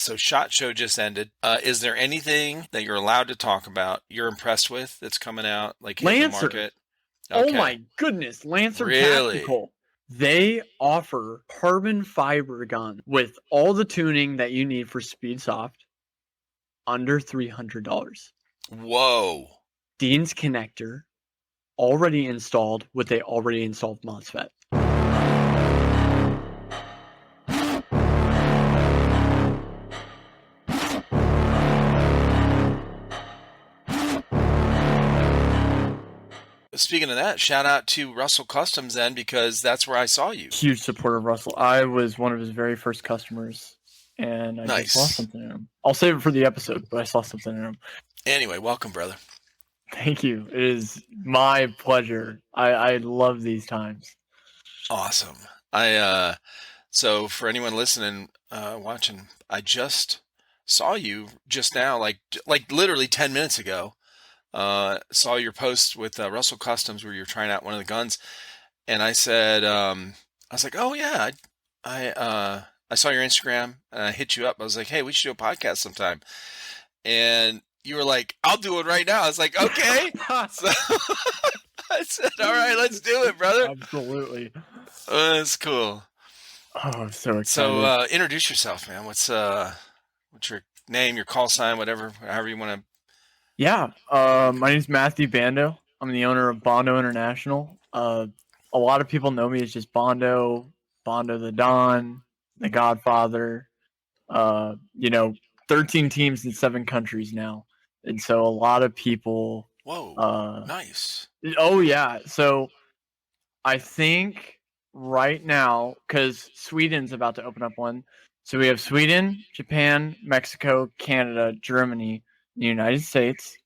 So SHOT Show just ended. Is there anything that you're allowed to talk about you're impressed with that's coming out, like hitting the Lancer. market? Oh Okay. my goodness, Lancer Really? Tactical. They offer carbon fiber gun with all the tuning that you need for Speedsoft under $300. Whoa. Dean's connector already installed with a already installed MOSFET. Speaking of that, shout out to Russell Customs then, because that's where I saw you. Huge supporter of Russell. I was one of his very first customers, and I just saw Nice. something in him. I'll save it for the episode, but I saw something in him. Anyway, welcome, brother. Thank you. It is my pleasure. I love these times. Awesome. So for anyone listening, watching, I just saw you just now, like literally 10 minutes ago. Saw your post with Russell Customs where you're trying out one of the guns, and I said, I was like, oh yeah, I saw your Instagram and I hit you up. I was like, hey, we should do a podcast sometime, and you were like, I'll do it right now. I was like, okay. So I said, all right, let's do it, brother. Absolutely. That's cool. Oh, I'm so excited. So introduce yourself, man. What's your name, your call sign, whatever, however you want to. Yeah, my name's Matthew Bondo. I'm the owner of Bondo International. A lot of people know me as just Bondo, Bondo the Don, the Godfather. 13 teams in 7 countries now. And so a lot of people... Whoa, nice. Oh, yeah. So I think right now, because Sweden's about to open up one. So we have Sweden, Japan, Mexico, Canada, Germany, the United States,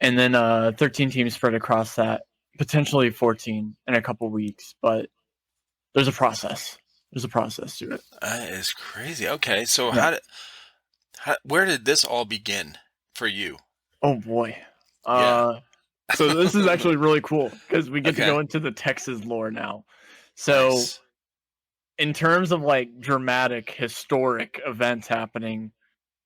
and then 13 teams spread across that, potentially 14 in a couple weeks. But there's a process. There's a process to it. That is crazy. Okay, so yeah. Where did this all begin for you? Oh boy. Yeah. So this is actually really cool because we get to go into the Texas lore now. So nice. In terms of like dramatic, historic events happening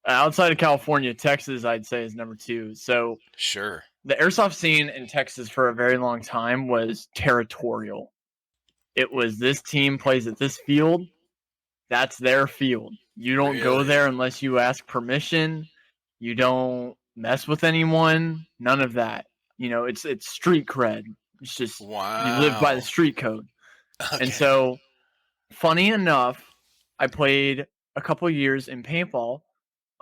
outside of California, Texas, I'd say is number 2. So sure, the airsoft scene in Texas for a very long time was territorial. It was this team plays at this field. That's their field. You don't go there unless you ask permission. You don't mess with anyone. None of that. It's street cred. It's just you live by the street code. Okay. And so, funny enough, I played a couple years in paintball.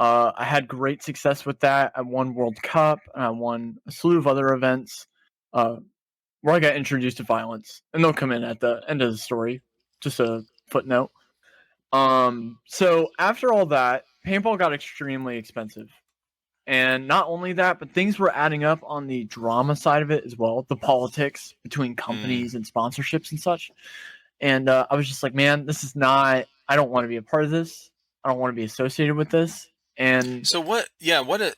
I had great success with that. I won World Cup, and I won a slew of other events where I got introduced to violence. And they'll come in at the end of the story. Just a footnote. So after all that, paintball got extremely expensive. And not only that, but things were adding up on the drama side of it as well, the politics between companies and sponsorships and such. And I was just like, man, this is not, I don't want to be a part of this. I don't want to be associated with this. And so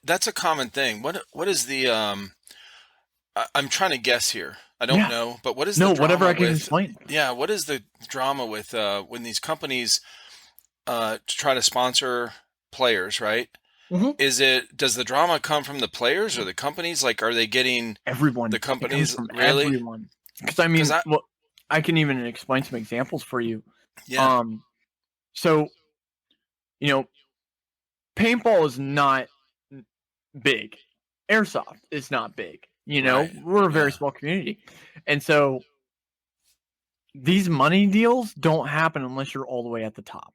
that's a common thing. What is the, I'm trying to guess here. I don't know, but what is the drama whatever I can explain. Yeah, what is the drama with when these companies try to sponsor players, right? Mm-hmm. Does the drama come from the players or the companies? Like, are they getting everyone? The companies from really? Everyone. Because I can even explain some examples for you. Yeah. So, paintball is not big. Airsoft is not big. We're a very small community. And so these money deals don't happen unless you're all the way at the top.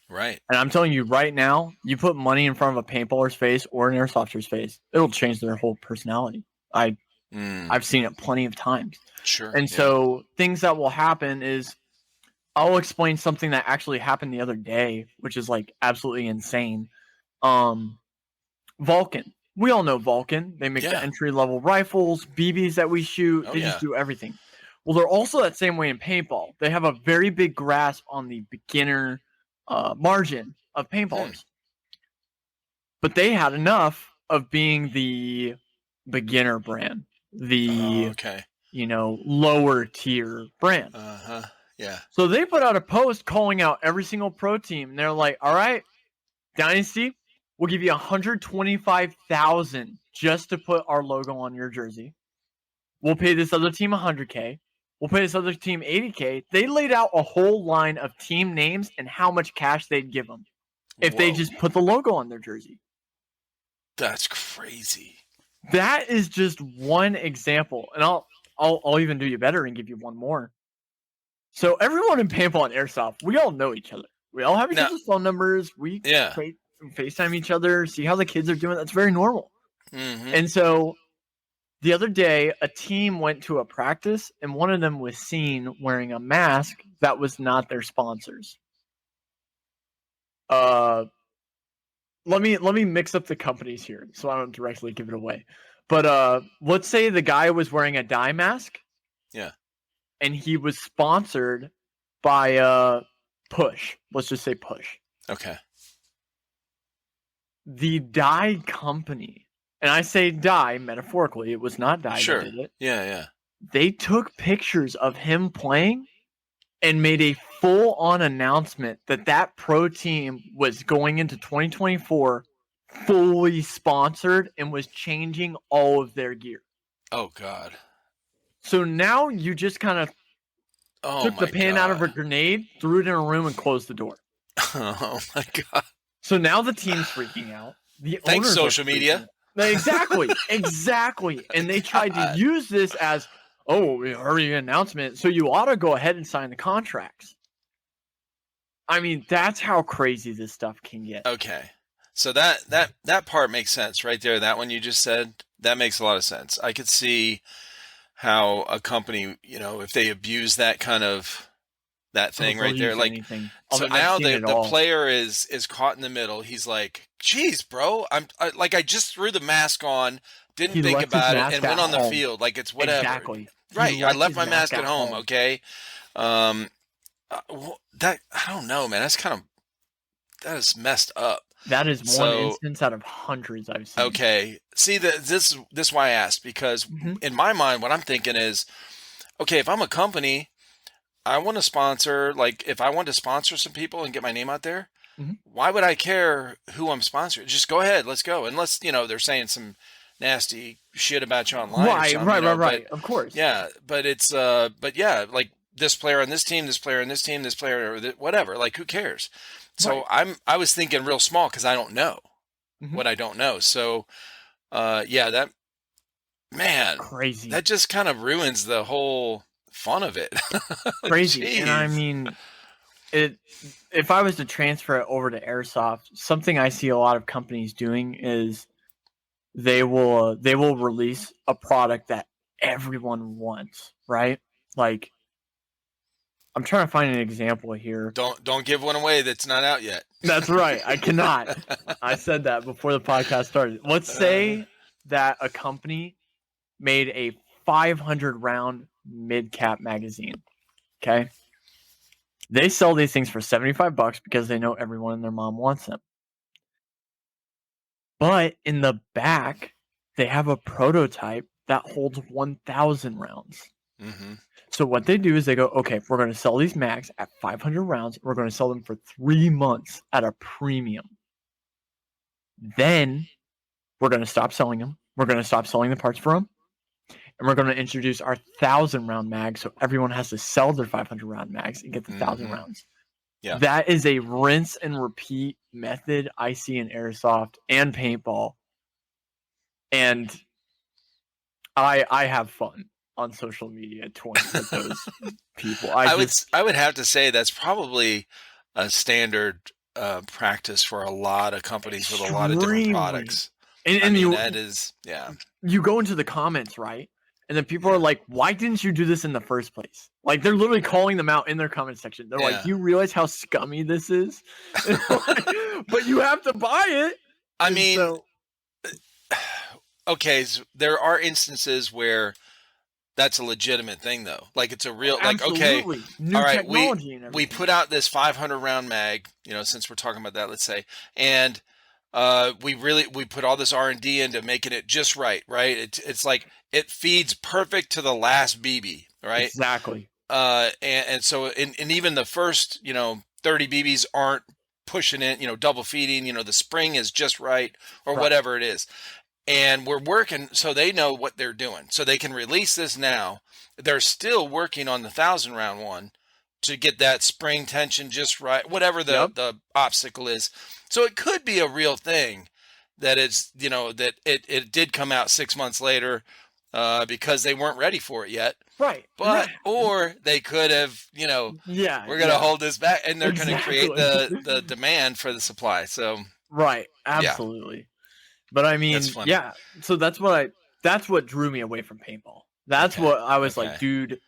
Right. And I'm telling you right now, you put money in front of a paintballer's face or an airsofter's face, it'll change their whole personality. I've seen it plenty of times. Sure. And so things that will happen is I'll explain something that actually happened the other day, which is like absolutely insane. Vulcan. We all know Vulcan. They make the entry-level rifles, BBs that we shoot. They just do everything. Well, they're also that same way in paintball. They have a very big grasp on the beginner margin of paintballers. But they had enough of being the beginner brand, the lower tier brand. Yeah. So they put out a post calling out every single pro team. And they're like, all right, Dynasty, we'll give you $125,000 just to put our logo on your jersey. We'll pay this other team $100K. We'll pay this other team $80K. They laid out a whole line of team names and how much cash they'd give them if they just put the logo on their jersey. That's crazy. That is just one example, and I'll even do you better and give you one more. So everyone in paintball and airsoft, we all know each other. We all have each other's phone numbers. We FaceTime each other, see how the kids are doing. That's very normal. Mm-hmm. And so the other day, a team went to a practice, and one of them was seen wearing a mask that was not their sponsors. Let me mix up the companies here so I don't directly give it away. But let's say the guy was wearing a dye mask. Yeah. And he was sponsored by Push. Let's just say Push. Okay. The dye company, and I say dye metaphorically, it was not dye that did it. Yeah. They took pictures of him playing and made a full-on announcement that pro team was going into 2024 fully sponsored and was changing all of their gear. Oh, God. So now you just kind of took the pin out of a grenade, threw it in a room, and closed the door. Oh, my God. So now the team's freaking out. Thanks, social media. Exactly. And they tried to use this as, we heard your announcement, so you ought to go ahead and sign the contracts. I mean, that's how crazy this stuff can get. Okay. So that part makes sense right there. That one you just said, that makes a lot of sense. I could see how a company, if they abuse that kind of that thing right there, like anything. So now the player is caught in the middle. He's like, "Geez, bro, I just threw the mask on, didn't think about it, and went on the field. Like it's whatever." Exactly. Right. I left my mask at home. Okay. That I don't know, man. That is messed up. That is one instance out of hundreds I've seen. Okay. See, this is why I asked, because in my mind, what I'm thinking is, okay, if I'm a company, I want to sponsor, like if I want to sponsor some people and get my name out there, why would I care who I'm sponsoring? Just go ahead. Let's go. Unless, they're saying some nasty shit about you online. Right. Of course. Yeah. But it's, like this player on this team, this player on this team, this player, or whatever, like who cares? So I was thinking real small because I don't know what I don't know. So, that, man, crazy. That just kind of ruins the whole fun of it. Crazy. Jeez. And I mean, if I was to transfer it over to Airsoft, something I see a lot of companies doing is they will release a product that everyone wants, right? Like, I'm trying to find an example here. Don't give one away that's not out yet. That's right. I cannot. I said that before the podcast started. Let's say that a company made a 500 round mid-cap magazine. Okay. They sell these things for $75 because they know everyone and their mom wants them. But in the back, they have a prototype that holds 1,000 rounds. So what they do is they go, okay, we're going to sell these mags at 500 rounds. We're going to sell them for 3 months at a premium. Then we're going to stop selling them. We're going to stop selling the parts for them. And we're going to introduce our 1,000 round mag. So everyone has to sell their 500 round mags and get the 1,000 rounds. Yeah. That is a rinse and repeat method I see in Airsoft and paintball. And I have fun on social media toying with those people. I would have to say that's probably a standard practice for a lot of companies with a lot of different products. And you go into the comments, right? And then people are like, why didn't you do this in the first place? Like, they're literally calling them out in their comment section. They're like, do you realize how scummy this is? But you have to buy it. I mean, okay, so there are instances where that's a legitimate thing, though. Like, it's a real, okay, new all right, technology and everything. We put out this 500 round mag, since we're talking about that, let's say, and we put all this R&D into making it just right? It's like it feeds perfect to the last BB, right? Exactly. And so, and even the first, 30 BBs aren't pushing it, double feeding, the spring is just right or Right. whatever it is. And we're working so they know what they're doing. So they can release this now. They're still working on the 1,000-round one to get that spring tension just right, whatever the obstacle is. So it could be a real thing that it's, that it did come out 6 months later because they weren't ready for it yet. Right. But, or they could have, Yeah. we're going to hold this back, and they're going to create Exactly. the demand for the supply. So, Right. Absolutely. But I mean, that's funny. yeah. So that's what drew me away from paintball. That's Okay, what I was okay. like, dude,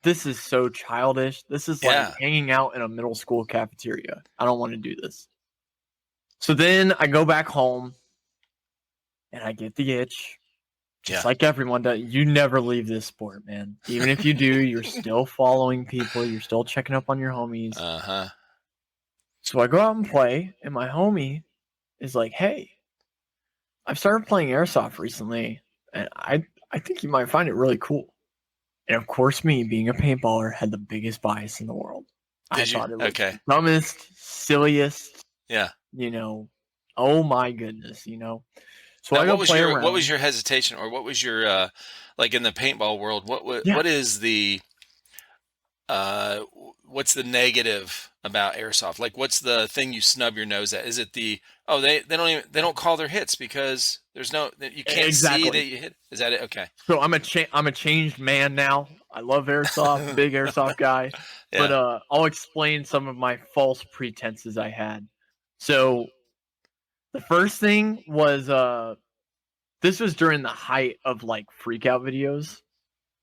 this is so childish. This is Yeah. like hanging out in a middle school cafeteria. I don't want to do this. So then I go back home and I get the itch. Just Yeah. like everyone does. You never leave this sport, man. Even if you do, you're still following people. You're still checking up on your homies. Uh-huh. So I go out and play, and my homie is like, hey, I've started playing Airsoft recently, and I think you might find it really cool. And of course, me, being a paintballer, had the biggest bias in the world. I Did you? thought it was Okay. the dumbest, silliest, Yeah. oh my goodness, So Now, I go play around. what was your hesitation, or what was your like in the paintball world? What is the uh what's the negative about airsoft? Like, what's the thing you snub your nose at? Is it they don't call their hits because there's no, you can't see that you hit? Is that it? Okay. So I'm a changed man now. I love Airsoft, big Airsoft guy. Yeah. But I'll explain some of my false pretenses I had. So the first thing was this was during the height of like freak out videos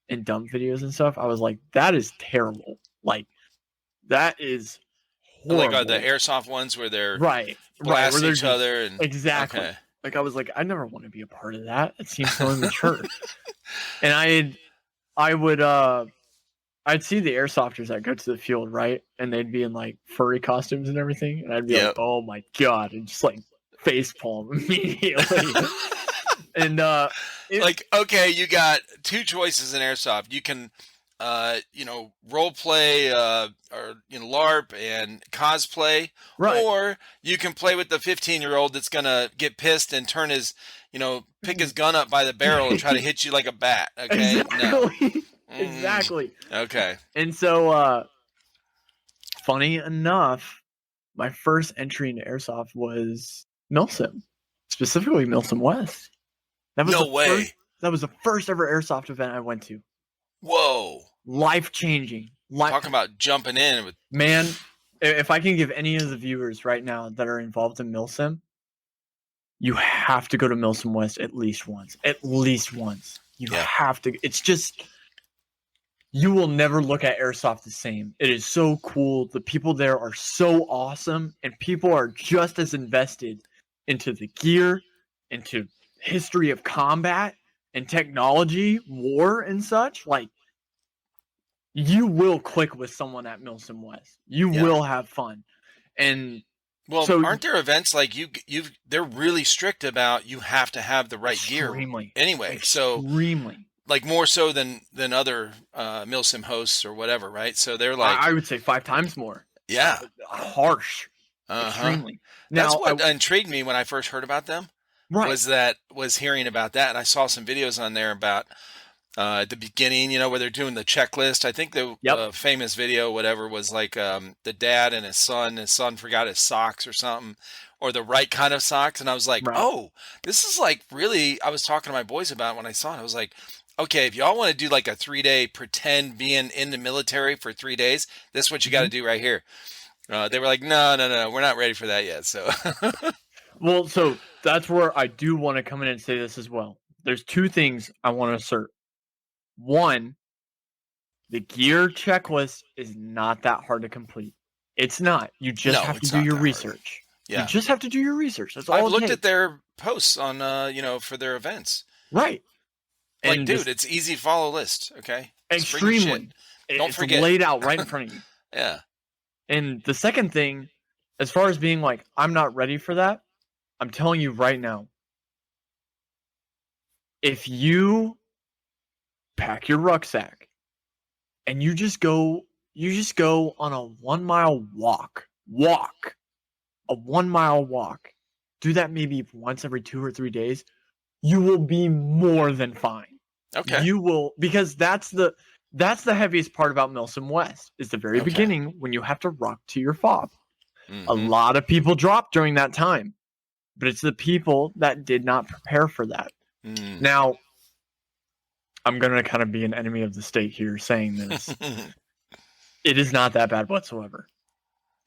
and dumb videos and stuff. I was like, that is terrible. Like, that is horrible. Like, are the airsoft ones where they're right, blasting where each other and exactly. Okay. Like, I was like, I never want to be a part of that. It seems so immature. And I'd see the airsofters that go to the field, right? And they'd be in like furry costumes and everything. And I'd be like, oh my God. And just like facepalm immediately. And like, okay, you got two choices in airsoft. You can role play or LARP and cosplay, right. or you can play with the 15-year-old that's gonna get pissed and turn his pick his gun up by the barrel and try to hit you like a bat. Okay. Exactly. No. Exactly. Okay. And so funny enough, my first entry into airsoft was milsim, specifically Milsim West. That was No way. That was the first ever airsoft event I went to. Whoa. Life-changing. Talking about jumping in with Man, if I can give any of the viewers right now that are involved in milsim, you have to go to Milsim West at least once. At least once. You have to. It's just, you will never look at airsoft the same. It is so cool. The people there are so awesome, and people are just as invested into the gear, into history of combat and technology, war and such. Like, you will click with someone at Milsim West. You will have fun. And well, so, aren't there events like they're really strict about you have to have the right gear anyway. Extremely. So like more so than other milsim hosts or whatever, right? So they're like, I would say 5 times more. Yeah. Harsh. Extremely. Now, that's what intrigued me when I first heard about them. Right. Was hearing about that, and I saw some videos on there about at the beginning, where they're doing the checklist. I think the famous video, whatever, was like the dad and his son forgot his socks or something, or the right kind of socks. And I was like, oh, this is like really, I was talking to my boys about it when I saw it. I was like, okay, if y'all want to do like a 3-day pretend being in the military for 3 days, this is what you got to do right here. They were like, no, we're not ready for that yet. So, well, so that's where I do want to come in and say this as well. There's 2 things I want to assert. One, the gear checklist is not that hard to complete. It's not. You just have to do your research. Yeah. You just have to do your research. That's all. I've looked at their posts on, for their events. Right. Like, and dude, it's easy follow list. Okay. Extremely. Don't forget. It's laid out right in front of you. Yeah. And the second thing, as far as being like, I'm not ready for that, I'm telling you right now, if you pack your rucksack and you just go on a 1-mile walk a 1 mile walk, do that maybe once every 2 or 3 days, you will be more than fine. Okay. You will, because that's the heaviest part about Milsim West is the very Okay. beginning when you have to rock to your fob. Mm-hmm. A lot of people drop during that time, but it's the people that did not prepare for that. Mm. Now, I'm going to kind of be an enemy of the state here saying this. It is not that bad whatsoever.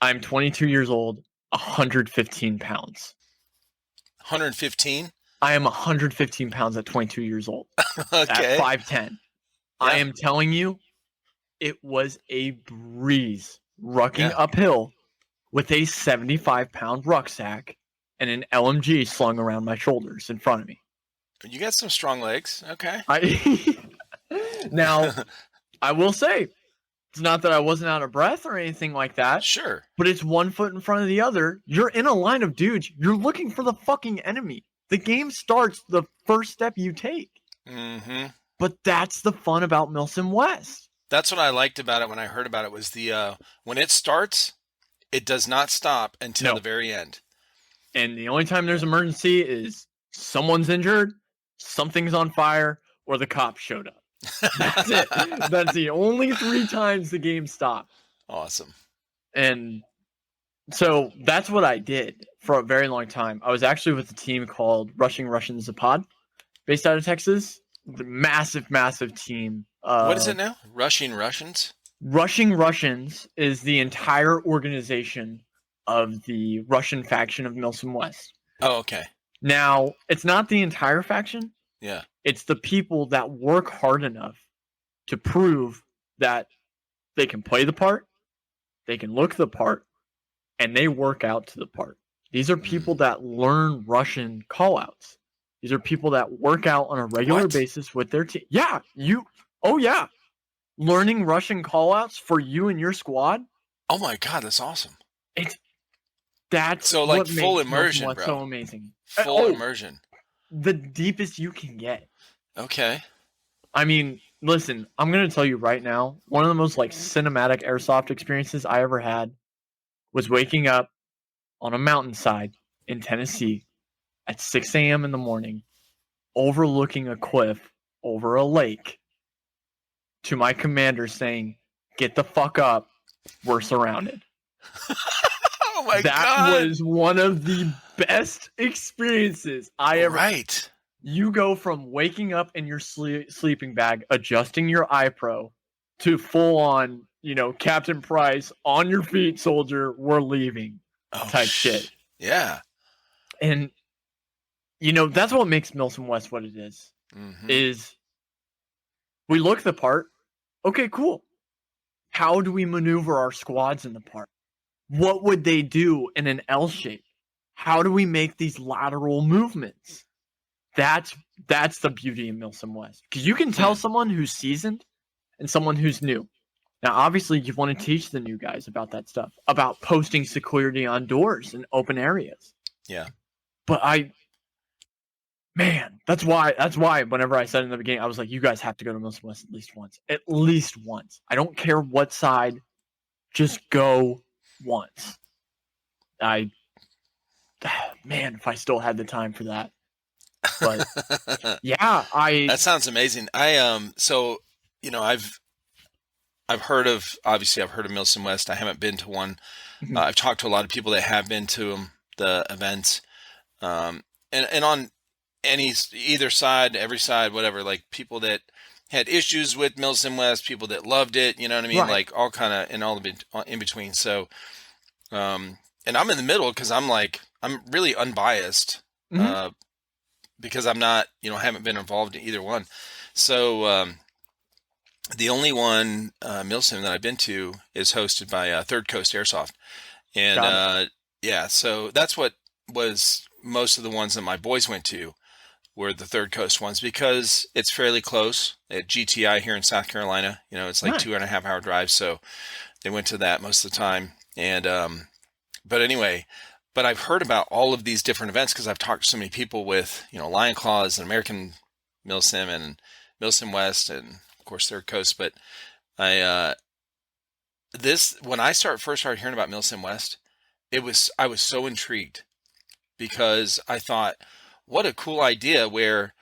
I'm 22 years old, 115 pounds. 115? I am 115 pounds at 22 years old. Okay. At 5'10". Yeah. I am telling you, it was a breeze rucking uphill with a 75-pound rucksack and an LMG slung around my shoulders in front of me. You got some strong legs. Okay. Now, I will say, it's not that I wasn't out of breath or anything like that. Sure. But it's one foot in front of the other. You're in a line of dudes. You're looking for the fucking enemy. The game starts the first step you take. Mm-hmm. But that's the fun about Milsim West. That's what I liked about it when I heard about it was the when it starts, it does not stop until the very end. And the only time there's emergency is someone's injured, something's on fire, or the cops showed up. That's it. That's the only 3 times the game stopped. Awesome. And so that's what I did for a very long time. I was actually with a team called Rushing Russians, the pod, based out of Texas. The massive, massive team. What is it now? Rushing Russians? Rushing Russians is the entire organization of the Russian faction of Milsim West. Oh, okay. Now, it's not the entire faction. Yeah. It's the people that work hard enough to prove that they can play the part, they can look the part, and they work out to the part. These are people that learn Russian callouts. These are people that work out on a regular basis with their team. Yeah, learning Russian callouts for you and your squad. Oh my God, that's awesome. That's so like what full makes immersion, bro. So amazing. Full immersion. The deepest you can get. Okay. I mean, listen, I'm going to tell you right now, one of the most like cinematic airsoft experiences I ever had was waking up on a mountainside in Tennessee at 6 a.m. in the morning, overlooking a cliff over a lake, to my commander saying, "Get the fuck up, we're surrounded." Oh my God. That was one of the best experiences I ever. Right. You go from waking up in your sleeping bag, adjusting your iPro, to full on, Captain Price, on your feet, soldier, we're leaving type shit. Yeah. And, that's what makes Milsim West what it is. Mm-hmm. Is we look the part. Okay, cool. How do we maneuver our squads in the part? What would they do in an L shape? How do we make these lateral movements? That's the beauty in Milsim West. Because you can tell someone who's seasoned and someone who's new. Now, obviously, you want to teach the new guys about that stuff, about posting security on doors in open areas. Yeah. But that's why whenever I said in the beginning, I was like, you guys have to go to Milsim West at least once. At least once. I don't care what side. Just go once. If I still had the time for that. But yeah, that sounds amazing. I've heard of Milsim West. I haven't been to one. Mm-hmm. I've talked to a lot of people that have been to the events, and on either side, every side, whatever, like people that had issues with Milsim West, people that loved it, you know what I mean? Right. Like all kind of, and all in between. So, and I'm in the middle because I'm really unbiased, because I'm not, haven't been involved in either one. So, the only one, Milsim, that I've been to is hosted by Third Coast Airsoft. And, so that's what was most of the ones that my boys went to were the Third Coast ones, because it's fairly close at GTI here in South Carolina. It's like 2.5 hour drive. So they went to that most of the time. And, but I've heard about all of these different events because I've talked to so many people with, Lion Claws and American Milsim and Milsim West and of course Third Coast. But when I first started hearing about Milsim West, I was so intrigued because I thought, what a cool idea where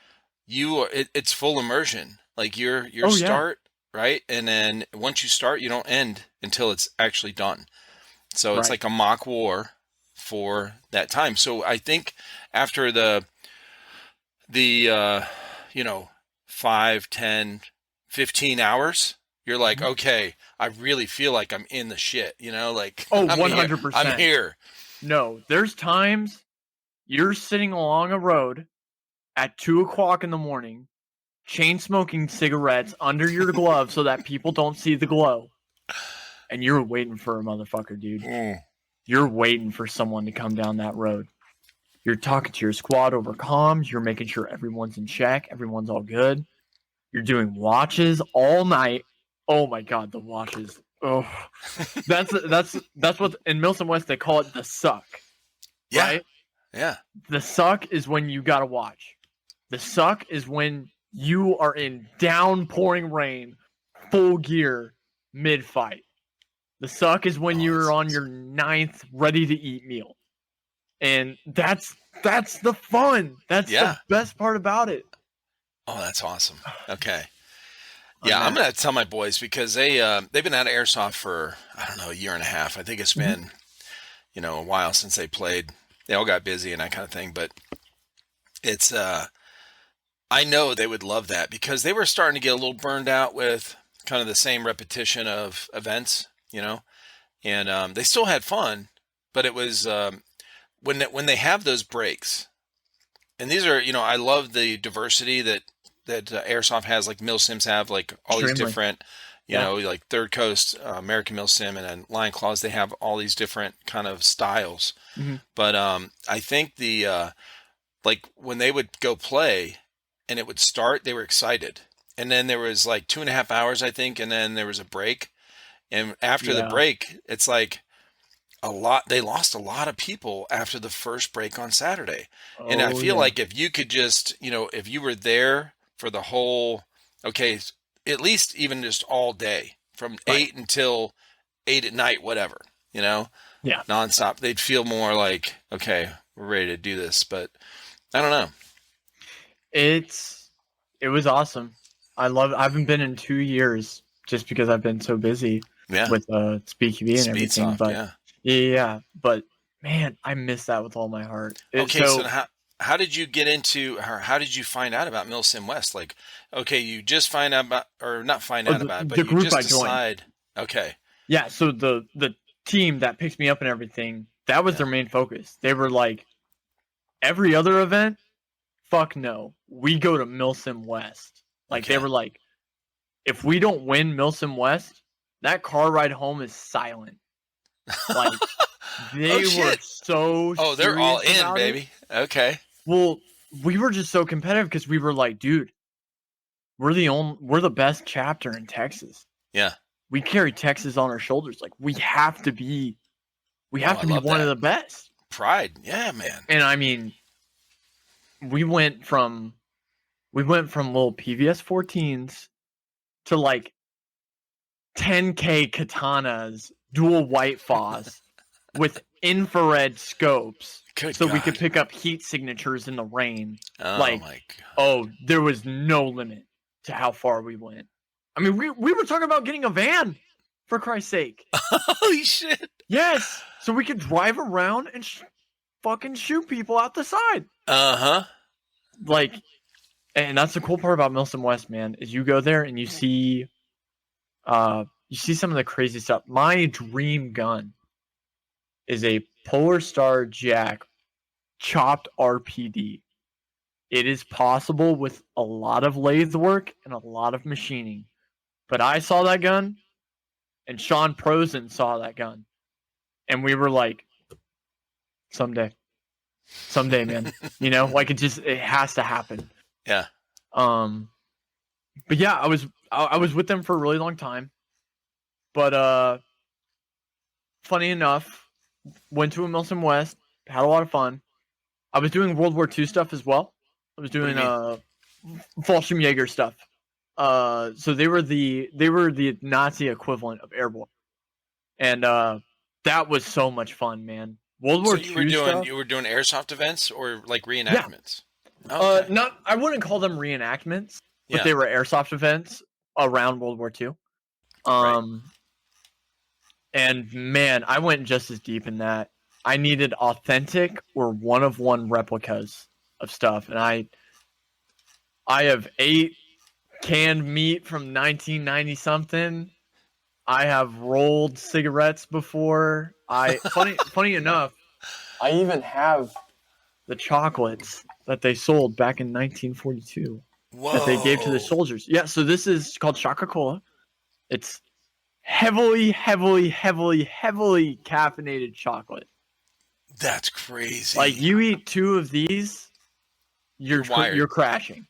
it's full immersion. Like your Oh yeah, start, right? And then once you start, you don't end until it's actually done. So it's right. like a mock war for that time. So I think after the you know 5, 10, 15 hours, you're like, Mhm. okay, I really feel like I'm in the shit, like Oh, I'm here. I'm 100%. here. No, there's times you're sitting along a road at 2 o'clock in the morning, chain smoking cigarettes under your glove so that people don't see the glow, and you're waiting for a motherfucker, dude. Mm. You're waiting for someone to come down that road. You're talking to your squad over comms. You're making sure everyone's in check. Everyone's all good. You're doing watches all night. Oh my god, the watches. Oh, that's what in Milsim West they call it the suck, Yeah, right? yeah. The suck is when you gotta watch. The suck is when you are in downpouring rain, full gear, mid fight. The suck is when Oh, you're that's on your ninth ready to eat meal. And that's the fun. That's the yeah. best part about it. Oh, that's awesome. Okay. Yeah, I'm gonna Unmatched. tell my boys because they've been out of airsoft for I don't know a year and a half. I think it's Mhm. been a while since they played. They all got busy and that kind of thing, but it's I know they would love that because they were starting to get a little burned out with kind of the same repetition of events, and they still had fun, but it was when they have those breaks, and these are I love the diversity that Airsoft has, like milsims have, like all these Extremely. different, Yeah. like Third Coast, American milsim, and then Lion Claws. They have all these different kind of styles, Mhm. but I think the like when they would go play and it would start, they were excited. And then there was like 2.5 hours, I think, and then there was a break. And after the Yeah. break, it's like they lost a lot of people after the first break on Saturday. And I Oh feel yeah. like if you could just, if you were there for the whole, okay, at least even just all day from Right. 8 until 8 at night, whatever, Yeah. nonstop, they'd feel more like, okay, we're ready to do this. But I don't know. It's it was awesome. I haven't been in 2 years just because I've been so busy Yeah. with SpeakQB and everything. Speedsoft, But yeah. yeah, but man, I miss that with all my heart. Okay, so So how did you get into, or how did you find out about Milsim West? Like, okay, you just find out about, or not find out about it, but the you group just I joined. decide. Okay, Yeah, so the team that picks me up and everything, that was yeah, their main focus. They were like, every other event, fuck no. We go to Milsim West. Like they okay. were like, if we don't win Milsim West, that car ride home is silent. Like Oh they were shit! so Oh, they're all serious in, about it. baby. Okay, Well, we were just so competitive because we were like, dude, we're the best chapter in Texas. yeah. We carry Texas on our shoulders. Like we Oh, have I to be love one of that the best. pride. Yeah, man. And I mean, we went from little PVS 14s to like 10K katanas, dual white FOSS with infrared scopes Good so we could God. pick up heat signatures in the rain. Oh Like, my God. oh, there was no limit to how far we went. I mean, we were talking about getting a van, for Christ's sake. Holy shit. Yes, so we could drive around and fucking shoot people out the side. Uh huh. Like, and that's the cool part about Milsom West, man, is you go there and you see some of the crazy stuff. My dream gun is a Polar Star Jack chopped RPD. It is possible with a lot of lathe work and a lot of machining. But I saw that gun, and Sean Prosen saw that gun, and we were like, someday, someday, man. Like it has to happen. Yeah. Um, but yeah, I was with them for a really long time. But funny enough, went to a Milsom West, had a lot of fun. I was doing World War II stuff as well. I was What do you doing mean? Fallschirmjäger stuff. So they were the Nazi equivalent of airborne. And That was so much fun, man. World War So II stuff. you were doing airsoft events or like Yeah. reenactments? Okay. Not. I wouldn't call them reenactments, but Yeah. they were airsoft events around World War II. Right. And man, I went just as deep in that. I needed authentic or one of one replicas of stuff, and I have 8 canned meat from 1990 something. I have rolled cigarettes before. Funny enough, I even have the chocolates that they sold back in 1942 that they gave to the Whoa. soldiers. Yeah, so this is called Coca-Cola. It's heavily caffeinated chocolate. That's crazy. Like you eat 2 of these, you're wired. crashing.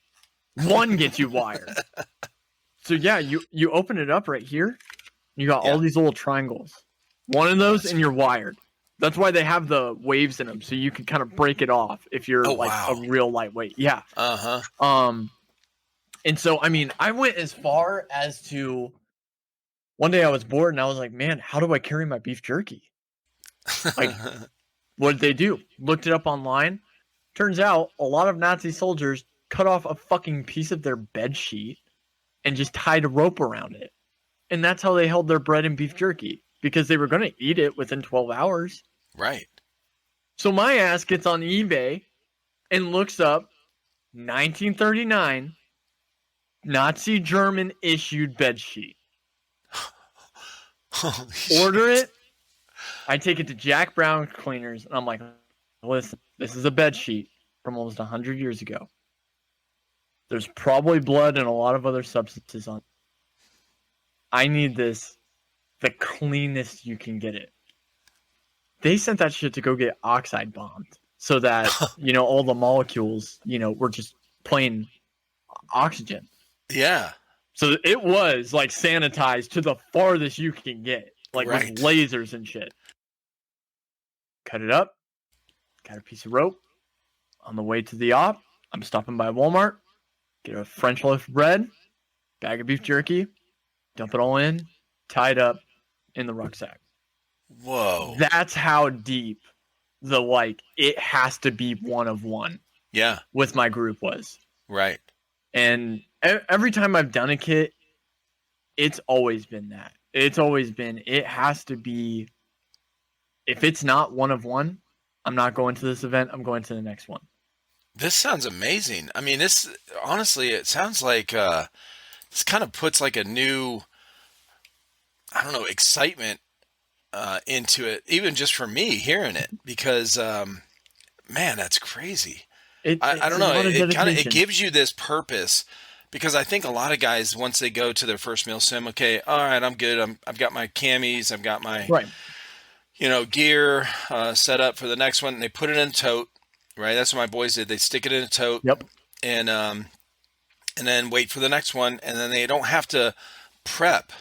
One gets you wired. So yeah, you open it up right here. You got all these little triangles. One of those and you're wired. That's why they have the waves in them, so you can kind of break it off if you're a real lightweight. Yeah. And so I mean, I went as far as to one day I was bored and I was like, man, how do I carry my beef jerky? Like, what did they do? Looked it up online. Turns out a lot of Nazi soldiers cut off a fucking piece of their bed sheet and just tied a rope around it. And that's how they held their bread and beef jerky, because they were going to eat it within 12 hours. Right. So my ass gets on eBay and looks up 1939 Nazi German issued bed sheet. Order it. I take it to Jack Brown Cleaners and I'm like, listen, this is a bed sheet from almost 100 years ago. There's probably blood and a lot of other substances on it. I need this the cleanest you can get it. They sent that shit to go get oxide bombed so that, all the molecules, were just plain oxygen. Yeah. So it was like sanitized to the farthest you can get, like with lasers and shit. Cut it up, got a piece of rope. On the way to the op, I'm stopping by Walmart, get a French loaf of bread, bag of beef jerky, dump it all in, tied up in the rucksack. Whoa. That's how deep it has to be one of one. Yeah. With my group was. Right. And every time I've done a kit, it's always been that. It has to be, if it's not one of one, I'm not going to this event, I'm going to the next one. This sounds amazing. I mean, honestly, it sounds like this kind of puts like a new, I don't know, excitement into it, even just for me hearing it, because man, that's crazy. I don't know. It gives you this purpose, because I think a lot of guys, once they go to their first milsim, okay, all right, I'm good. I've got my camis, I've got my gear set up for the next one, and they put it in a tote. Right, that's what my boys did. They stick it in a tote. Yep. And then wait for the next one, and then they don't have to prep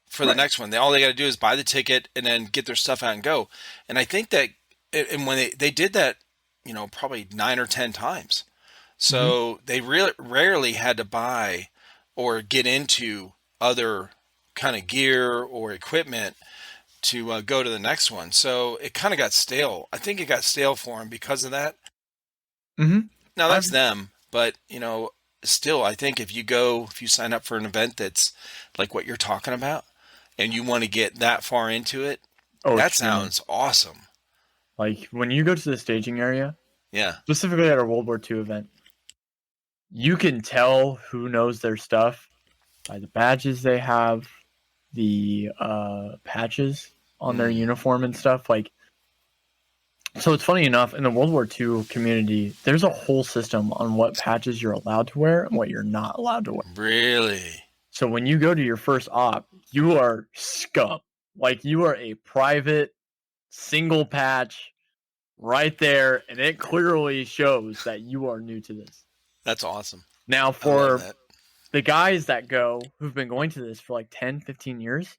for the next one. All they got to do is buy the ticket and then get their stuff out and go. And I think that, and when they did that, probably 9 or 10 times, so they rarely had to buy or get into other kind of gear or equipment to go to the next one. So it kind of got stale. I think it got stale for them because of that. Mm-hmm. Now that's them, but still, I think if you sign up for an event that's like what you're talking about, and you want to get that far into it, that sounds awesome. Like when you go to the staging area, yeah, specifically at a World War II event, you can tell who knows their stuff by the badges they have, the patches on their uniform and stuff. So it's funny enough, in the World War II community, there's a whole system on what patches you're allowed to wear and what you're not allowed to wear. Really? So when you go to your first op, you are scum. Like, you are a private, single patch right there, and it clearly shows that you are new to this. That's awesome. Now, for the guys that who've been going to this for like 10, 15 years,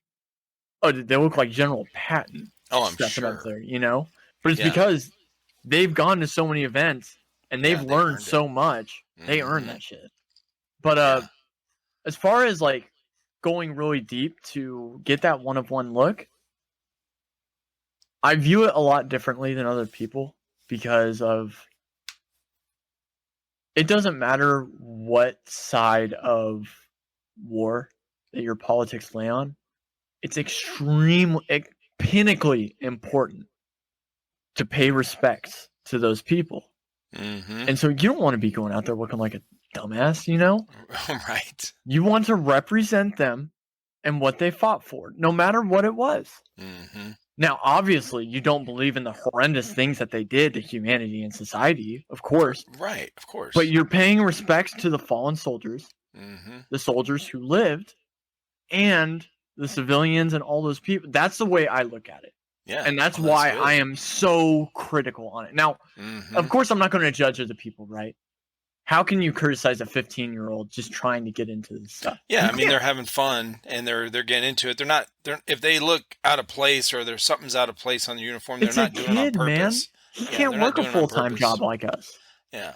they look like General Patton. Oh, I'm stepping sure. up there, But it's because they've gone to so many events and they've learned so much. They earn that shit. But as far as like going really deep to get that one-of-one look, I view it a lot differently than other people because of it doesn't matter what side of war that your politics lay on. It's pinnacly important to pay respects to those people. Mm-hmm. And so you don't want to be going out there looking like a dumbass, you know? Right. You want to represent them and what they fought for, no matter what it was. Mm-hmm. Now, obviously, you don't believe in the horrendous things that they did to humanity and society, of course. Right, of course. But you're paying respects to the fallen soldiers, mm-hmm. the soldiers who lived, and the civilians and all those people. That's the way I look at it. Yeah. And that's why I am so critical on it. Now, of course, I'm not going to judge other people, right? How can you criticize a 15-year-old just trying to get into this stuff? Yeah, I mean, they're having fun and they're getting into it. They're if they look out of place or there's something's out of place on the uniform, they're not doing it on purpose. Man. He can't work a full-time job like us. Yeah.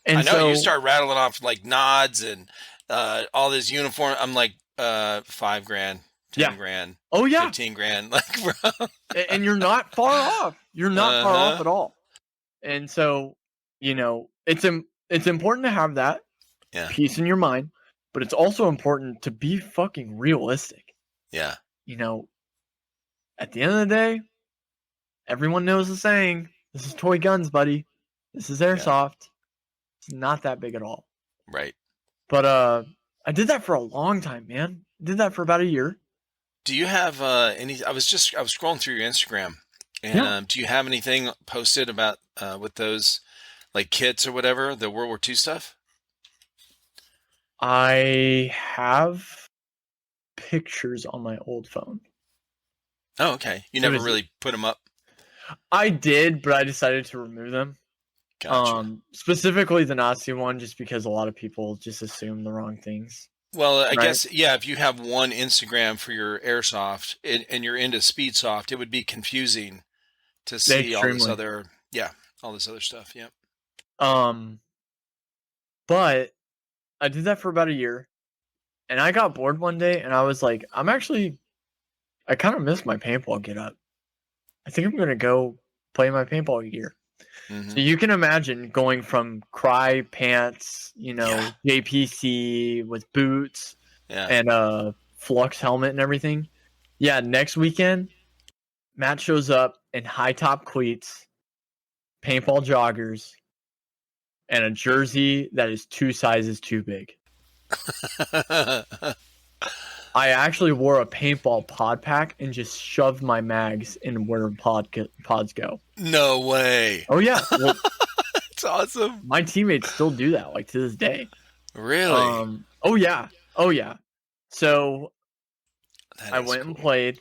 And I know you start rattling off like nods and all this uniform. I'm like, $5,000, $10,000. Oh yeah. $15,000. Like, bro. And you're not far off. You're not far off at all. And so, you know, it's important to have that peace in your mind, but it's also important to be fucking realistic. Yeah. You know, at the end of the day, everyone knows the saying, this is toy guns, buddy. This is airsoft. It's not that big at all. Right. But I did that for a long time, man. I did that for about a year. Do you have any? I was scrolling through your Instagram, and do you have anything posted about with those like kits or whatever, the World War II stuff? I have pictures on my old phone. Oh, okay. You never really put them up? I did, but I decided to remove them. Gotcha. Specifically the Nazi one, just because a lot of people just assume the wrong things. Well, I guess, yeah, if you have one Instagram for your Airsoft and you're into Speedsoft, it would be confusing to see all this other stuff. Yep. But I did that for about a year, and I got bored one day, and I was like, I kind of miss my paintball get up. I think I'm going to go play my paintball gear. Mm-hmm. So you can imagine going from cry pants, JPC with boots and a flux helmet and everything. Yeah, next weekend, Matt shows up in high top cleats, paintball joggers, and a jersey that is 2 sizes too big. I actually wore a paintball pod pack and just shoved my mags in where pods go. No way. Oh, yeah. Well, that's awesome. My teammates still do that, like, to this day. Really? Oh, yeah. So I went and played,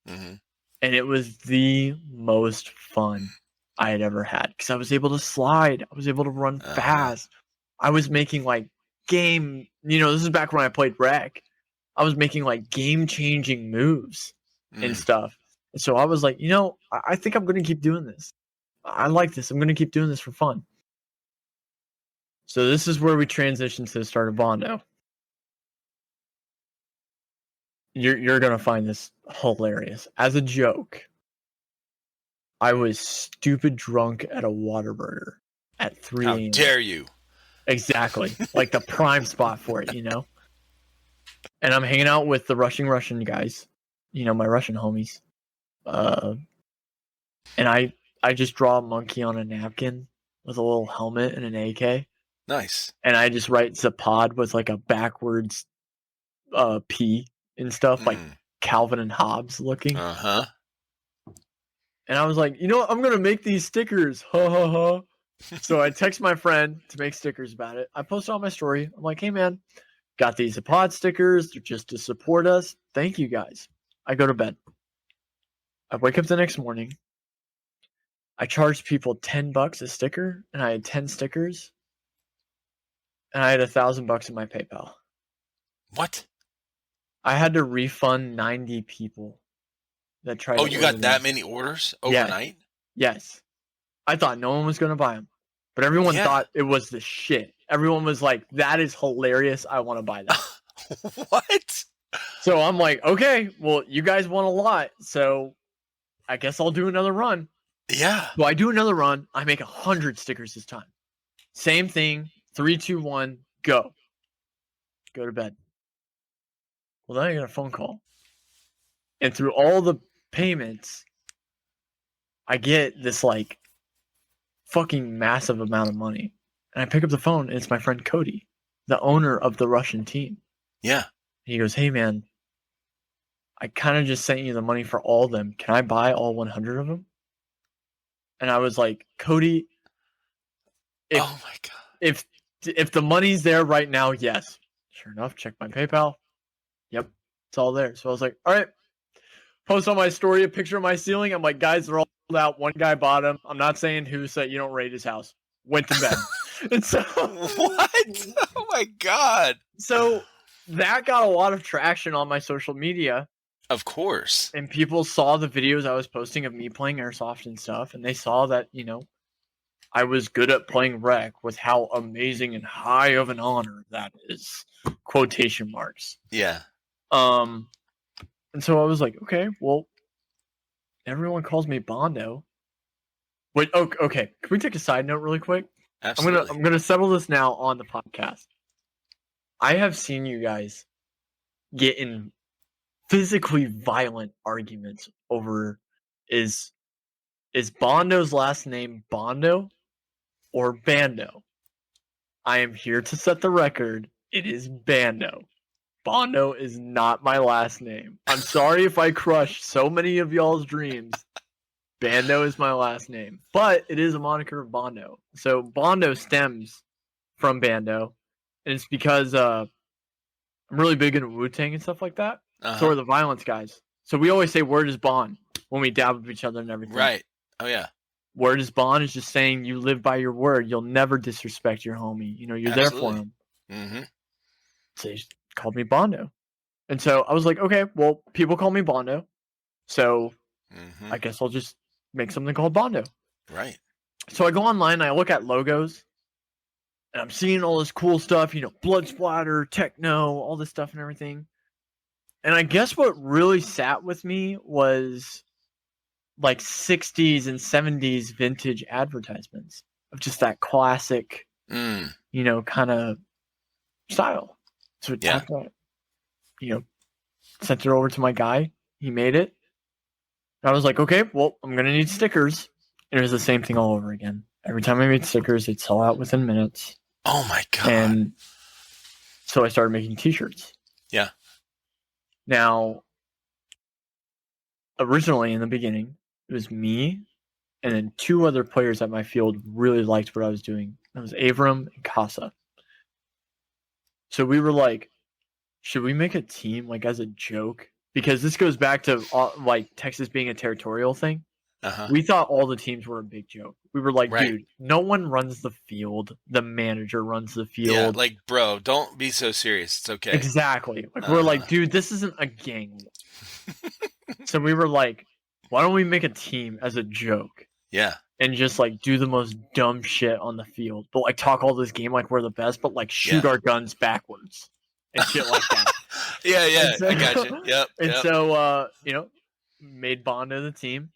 and it was the most fun I had ever had because I was able to slide. I was able to run fast. I was making, like, this is back when I played rec. I was making like game-changing moves and stuff. And so I was like, I think I'm going to keep doing this. I like this. I'm going to keep doing this for fun. So this is where we transition to the start of Bondo. You're going to find this hilarious. As a joke, I was stupid drunk at a Whataburger at 3 a.m. How dare you? Exactly. Like the prime spot for it, And I'm hanging out with the Russian guys, my Russian homies. And I just draw a monkey on a napkin with a little helmet and an AK. Nice. And I just write Zapad with like a backwards P and stuff, like Calvin and Hobbes looking. Uh-huh. And I was like, I'm going to make these stickers. Ha ha ha. So I text my friend to make stickers about it. I post it on my story. I'm like, hey, man. Got these pod stickers. They're just to support us. Thank you, guys. I go to bed. I wake up the next morning. I charged people $10 a sticker, and I had 10 stickers. And I had $1,000 in my PayPal. What? I had to refund 90 people that tried. Oh, you got that many orders overnight? Yes. I thought no one was going to buy them, but everyone thought it was the shit. Everyone was like, that is hilarious. I want to buy that. What? So I'm like, okay, well, you guys want a lot. So I guess I'll do another run. Yeah. So I do another run. I make 100 stickers this time. Same thing. 3, 2, 1, go. Go to bed. Well, then I get a phone call. And through all the payments, I get this like fucking massive amount of money. And I pick up the phone and it's my friend Cody, the owner of the Russian team. Yeah. He goes, hey man, I kind of just sent you the money for all of them. Can I buy all 100 of them? And I was like, Cody, Oh my God. if the money's there right now, yes. Sure enough, check my PayPal. Yep, it's all there. So I was like, all right. Post on my story a picture of my ceiling. I'm like, guys, they're all sold out. One guy bought them. I'm not saying who, so you don't raid his house. Went to bed. And so What? Oh my God. So that got a lot of traction on my social media. Of course. And people saw the videos I was posting of me playing Airsoft and stuff. And they saw that, I was good at playing rec with how amazing and high of an honor that is. Quotation marks. Yeah. And so I was like, okay, well, everyone calls me Bondo. Wait, okay. Can we take a side note really quick? Absolutely. I'm gonna settle this now on the podcast. I have seen you guys get in physically violent arguments over is Bondo's last name Bondo or Bando? I am here to set the record. It is Bando. Bondo is not my last name. I'm sorry if I crushed so many of y'all's dreams. Bando is my last name, but it is a moniker of Bondo. So Bondo stems from Bando, and it's because I'm really big into Wu-Tang and stuff like that. So are the violence guys. So we always say word is bond when we dab with each other and everything. Right. Oh yeah. Word is bond is just saying you live by your word. You'll never disrespect your homie. You're Absolutely. there for him. Mm-hmm. So they just called me Bondo. And so I was like, okay, well, people call me Bondo. So I guess I'll just make something called Bondo. Right. So I go online and I look at logos. And I'm seeing all this cool stuff, blood splatter, techno, all this stuff and everything. And I guess what really sat with me was like 60s and 70s vintage advertisements of just that classic, kind of style. So it sent it over to my guy. He made it. And I was like, okay, well, I'm going to need stickers. And it was the same thing all over again. Every time I made stickers, they'd sell out within minutes. Oh my God. And so I started making t-shirts. Yeah. Now, originally in the beginning, it was me and then 2 other players at my field really liked what I was doing. That was Avram and Casa. So we were like, should we make a team like as a joke? Because this goes back to like Texas being a territorial thing. We thought all the teams were a big joke. We were like, dude, no one runs the field. The manager runs the field. Yeah, like, bro, don't be so serious. It's okay. Exactly. Like, we're like, dude, this isn't a gang. So we were like, why don't we make a team as a joke? Yeah. And just like do the most dumb shit on the field. But like talk all this game like we're the best, but like shoot our guns backwards and shit like that. Yeah, so, I got you. Yep. And so, made Bondo the team.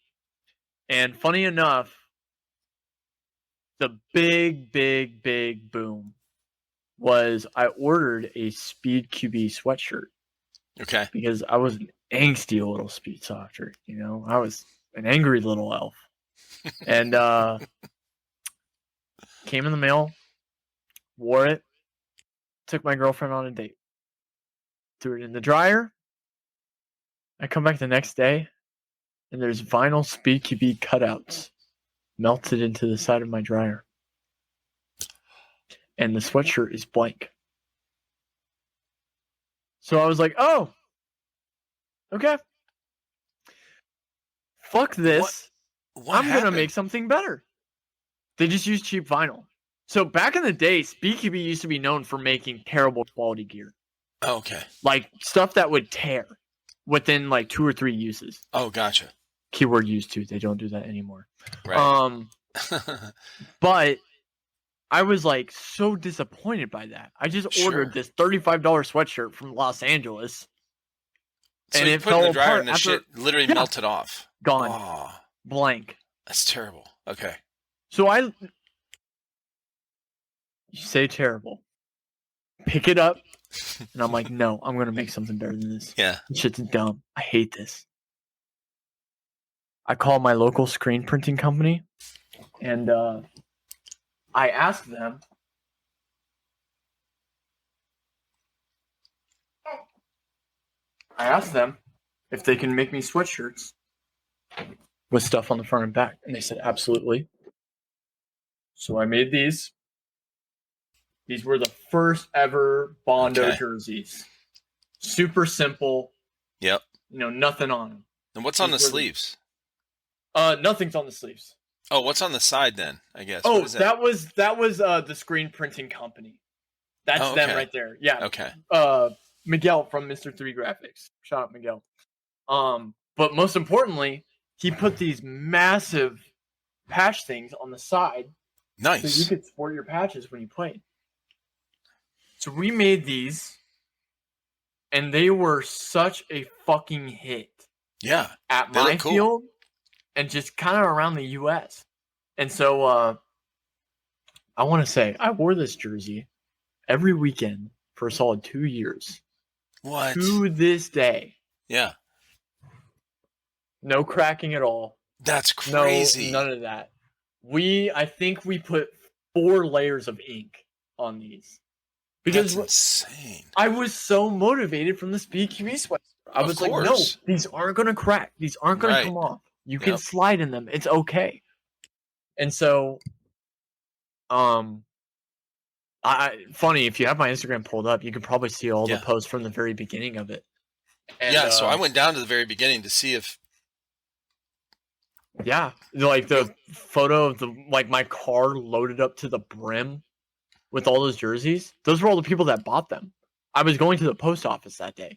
And funny enough, the big boom was I ordered a Speed QB sweatshirt. Okay. Because I was an angsty little speed softer, I was an angry little elf. And came in the mail, wore it, took my girlfriend on a date, threw it in the dryer. I come back the next day, and there's vinyl Speed QB cutouts melted into the side of my dryer. And the sweatshirt is blank. So I was like, oh, okay. Fuck this. What I'm going to make something better. They just use cheap vinyl. So back in the day, Speed QB used to be known for making terrible quality gear. Oh, okay. Like stuff that would tear within like 2 or 3 uses. Oh, gotcha. Keyword used to. They don't do that anymore. Right. But I was like so disappointed by that. I just ordered this $35 sweatshirt from Los Angeles. So and you it put it in fell the dryer apart and the after, shit literally melted off. Gone. Oh, Blank. that's terrible. Okay. So you say terrible. Pick it up. And I'm like, no, I'm going to make something better than this. Yeah. This shit's dumb. I hate this. I called my local screen printing company. And I asked them. If they can make me sweatshirts with stuff on the front and back. And they said, absolutely. So I made these. These were the first ever Bondo jerseys. Super simple. Yep. Nothing on them. And what's on the sleeves? Nothing's on the sleeves. Oh, what's on the side then? I guess. Oh, that was the screen printing company. That's them right there. Yeah. Okay. Miguel from Mr. 3 Graphics. Shout out Miguel. But most importantly, he put these massive patch things on the side. Nice. So you could sport your patches when you played. So we made these, and they were such a fucking hit. Yeah. At my field, and just kind of around the U.S. And so I want to say I wore this jersey every weekend for a solid 2 years. What? To this day. Yeah. No cracking at all. That's crazy. No, none of that. I think we put 4 layers of ink on these. Because that's insane. I was so motivated from this BQB sweat. I was like, no, these aren't going to crack. These aren't going to come off. You can slide in them. It's okay. And so, funny, if you have my Instagram pulled up, you can probably see all the posts from the very beginning of it. And, so I went down to the very beginning to see if. Yeah, like the photo of my car loaded up to the brim with all those jerseys. Those were all the people that bought them. I was going to the post office that day.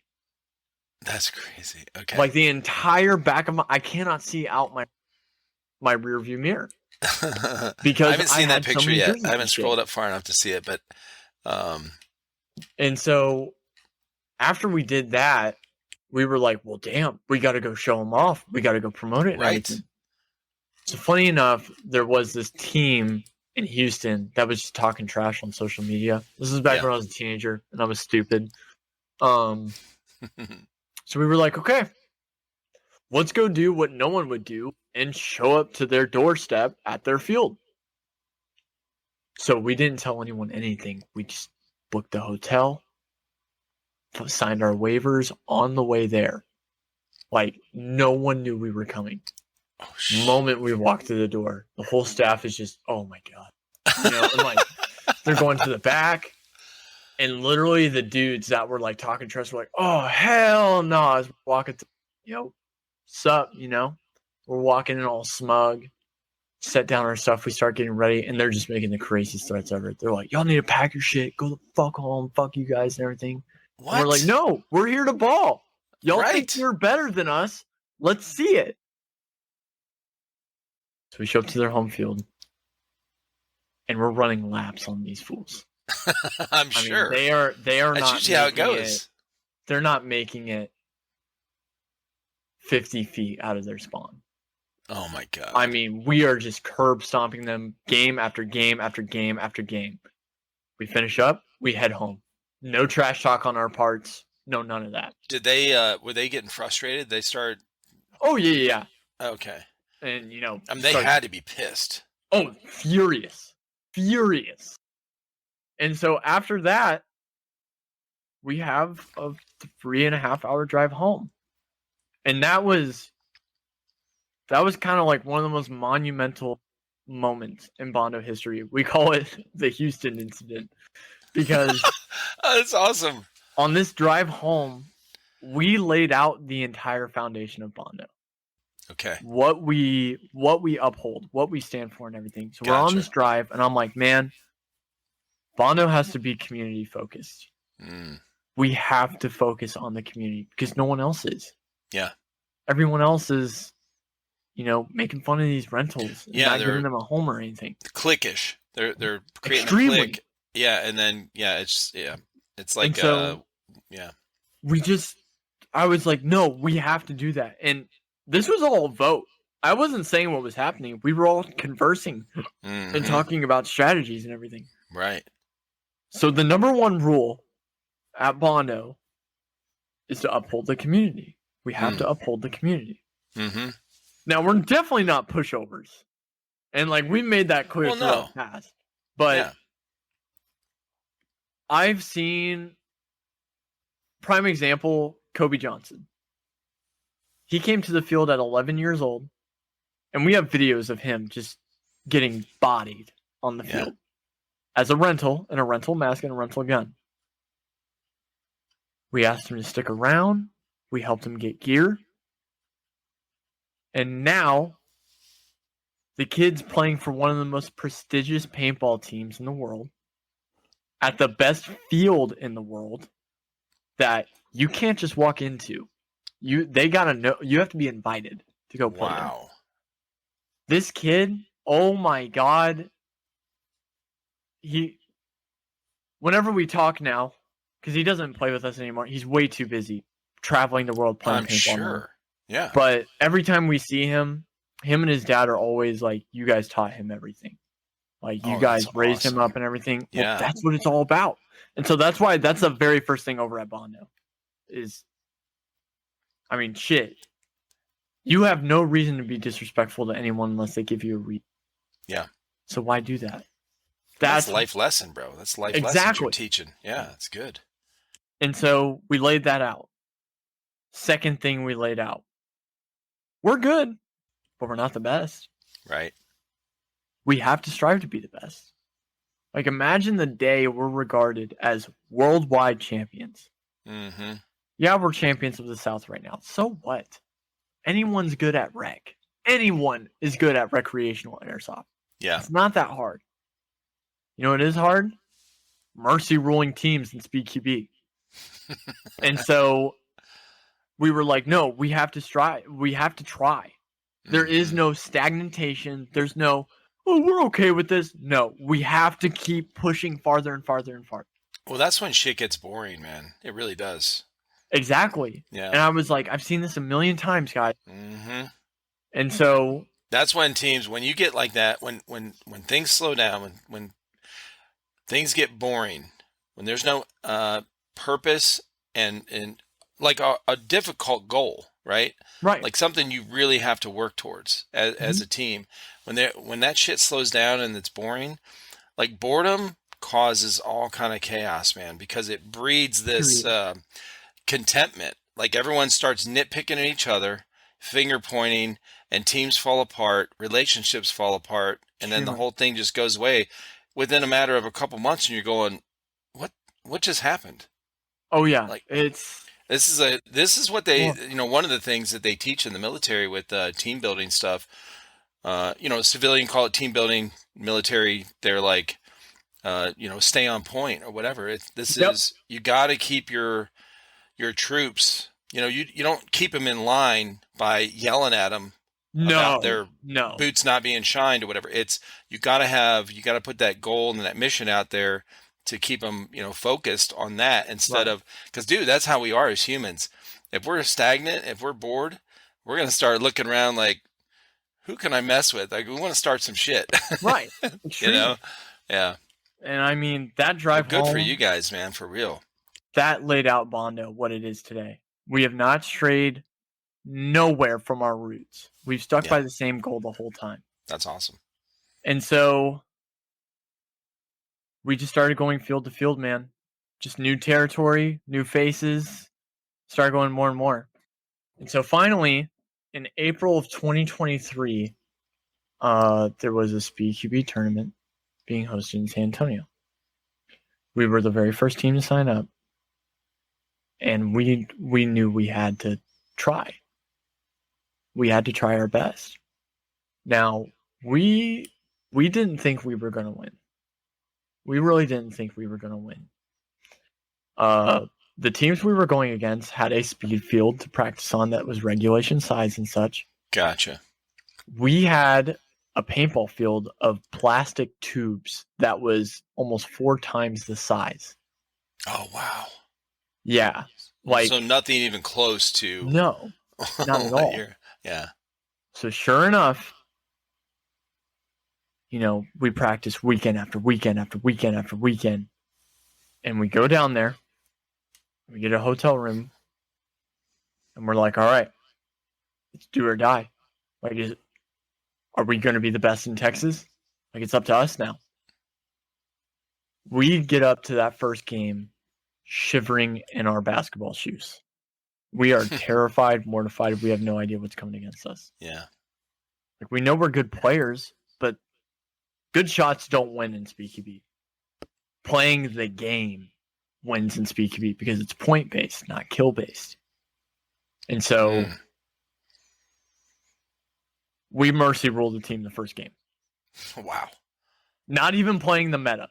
That's crazy. Okay. Like the entire back of I cannot see out my rear view mirror. Because I haven't seen that picture yet. I haven't scrolled up far enough to see it, but and so after we did that, we were like, well, damn, we got to go show them off. We got to go promote it. Right. So funny enough, there was this team in Houston that was just talking trash on social media. This was back when I was a teenager and I was stupid. So we were like, okay, let's go do what no one would do and show up to their doorstep at their field. So we didn't tell anyone anything. We just booked the hotel, signed our waivers on the way there. Like, no one knew we were coming. The moment we walked through the door, the whole staff is just, oh my God. And they're going to the back. And literally the dudes that were talking to us were like, oh, hell no. I was walking through, sup, we're walking in all smug, set down our stuff. We start getting ready and they're just making the craziest threats ever. They're like, y'all need to pack your shit, go the fuck home, fuck you guys and everything. What? And we're like, no, we're here to ball. Y'all think you're better than us. Let's see it. So we show up to their home field and we're running laps on these fools. I'm sure they are That's not usually how it goes. They're not making it 50 feet out of their spawn. Oh my God. I mean, we are just curb stomping them game after game after game after game. We finish up, we head home. No trash talk on our parts. No, none of that. Did they were they getting frustrated? They started. Oh yeah. Okay. And they had to be pissed. Oh, furious. And so after that, we have a 3.5 hour drive home. And that was kind of like one of the most monumental moments in Bondo history. We call it the Houston incident because that's awesome. On this drive home, we laid out the entire foundation of Bondo. Okay. What we uphold, what we stand for and everything. So we're on this drive and I'm like, man, Bondo has to be community focused. We have to focus on the community because no one else is. Yeah. Everyone else is, making fun of these rentals. Not giving them a home or anything. Cliquish. They're creating extremely. A clique. Yeah, and then it's like I was like, no, we have to do that. And this was all a vote. I wasn't saying what was happening. We were all conversing and talking about strategies and everything. Right. So the number one rule at Bondo is to uphold the community. We have to uphold the community. Mm-hmm. Now, we're definitely not pushovers. And, like, we made that clear throughout the past. But I've seen, prime example, Kobe Johnson. He came to the field at 11 years old, and we have videos of him just getting bodied on the field as a rental, in a rental mask and a rental gun. We asked him to stick around. We helped him get gear. And now, the kid's playing for one of the most prestigious paintball teams in the world, at the best field in the world, that you can't just walk into. They gotta know. You have to be invited to go play. Wow. This kid, oh my God. Whenever we talk now, because he doesn't play with us anymore, he's way too busy traveling the world playing paintball. Sure. Yeah. But every time we see him and his dad are always like, you guys taught him everything. Like, you guys raised him up and everything. Yeah. Well, that's what it's all about. And so that's why that's the very first thing over at Bondo is, I mean, shit. You have no reason to be disrespectful to anyone unless they give you a reason. Yeah. So why do that? That's life lesson, bro. That's life lesson you're teaching. Yeah, that's good. And so we laid that out. Second thing we laid out. We're good, but we're not the best. Right. We have to strive to be the best. Like, imagine the day we're regarded as worldwide champions. Mm-hmm. Yeah, we're champions of the South right now. So what? Anyone's good at rec. Anyone is good at recreational airsoft. Yeah. It's not that hard. You know what is hard? Mercy ruling teams in Speed QB. And so we were like, no, we have to strive. We have to try. There is no stagnation. There's no, oh, we're okay with this. No, we have to keep pushing farther and farther and farther. Well, that's when shit gets boring, man. It really does. Exactly. Yeah. And I was like, I've seen this a million times, guys. Mm-hmm. And so that's when teams, when you get like that, when things slow down, when things get boring, when there's no purpose and like a difficult goal, right? Right. Like something you really have to work towards as a team. When that shit slows down and it's boring, like boredom causes all kind of chaos, man, because it breeds this contentment. Like everyone starts nitpicking at each other, finger pointing, and teams fall apart, relationships fall apart, and then the whole thing just goes away within a matter of a couple months, and you're going, what just happened? Oh yeah. Like this is what they, one of the things that they teach in the military with team building stuff. Civilian call it team building, military, they're like, stay on point or whatever. You got to keep your troops, you don't keep them in line by yelling at them about their boots not being shined or whatever. It's, you got to put that goal and that mission out there to keep them, focused on that instead of, because dude, that's how we are as humans. If we're stagnant, if we're bored, we're going to start looking around like, who can I mess with? Like, we want to start some shit. Right. Yeah. And I mean, that drive good home, for you guys, man, for real. That laid out Bondo what it is today. We have not strayed nowhere from our roots. We've stuck by the same goal the whole time. That's awesome. And so we just started going field to field, man. Just new territory, new faces, started going more and more. And so finally, in April of 2023, there was a Speed QB tournament being hosted in San Antonio. We were the very first team to sign up. And we knew we had to try. We had to try our best. Now, we didn't think we were going to win. We really didn't think we were going to win. The teams we were going against had a speed field to practice on that was regulation size and such. Gotcha. We had a paintball field of plastic tubes that was almost 4 times the size. Oh, wow. Yeah. So nothing even close to. No, not at all. Yeah. So sure enough, we practice weekend after weekend after weekend after weekend. And we go down there, we get a hotel room, and we're like, all right, it's do or die. Like, are we going to be the best in Texas? Like, it's up to us now. We get up to that first game shivering in our basketball shoes. We are terrified, mortified. We have no idea what's coming against us. Yeah. Like, we know we're good players, but good shots don't win in SpeedQB. Playing the game wins in SpeedQB because it's point-based, not kill-based. And so we mercy ruled the team the first game. Wow. Not even playing the meta.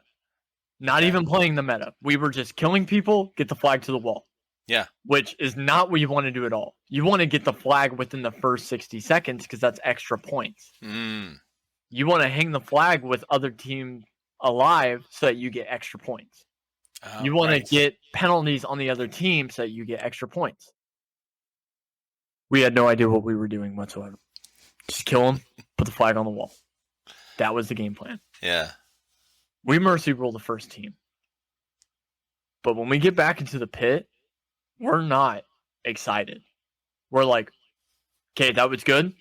Not even playing the meta. We were just killing people, get the flag to the wall. Yeah. Which is not what you want to do at all. You want to get the flag within the first 60 seconds because that's extra points. You want to hang the flag with other team alive so that you get extra points. You want to get penalties on the other team so that you get extra points. We had no idea what we were doing whatsoever. Just kill them, put the flag on the wall. That was the game plan. Yeah. We mercy rule the first team. But when we get back into the pit, we're not excited. We're like, okay, that was good.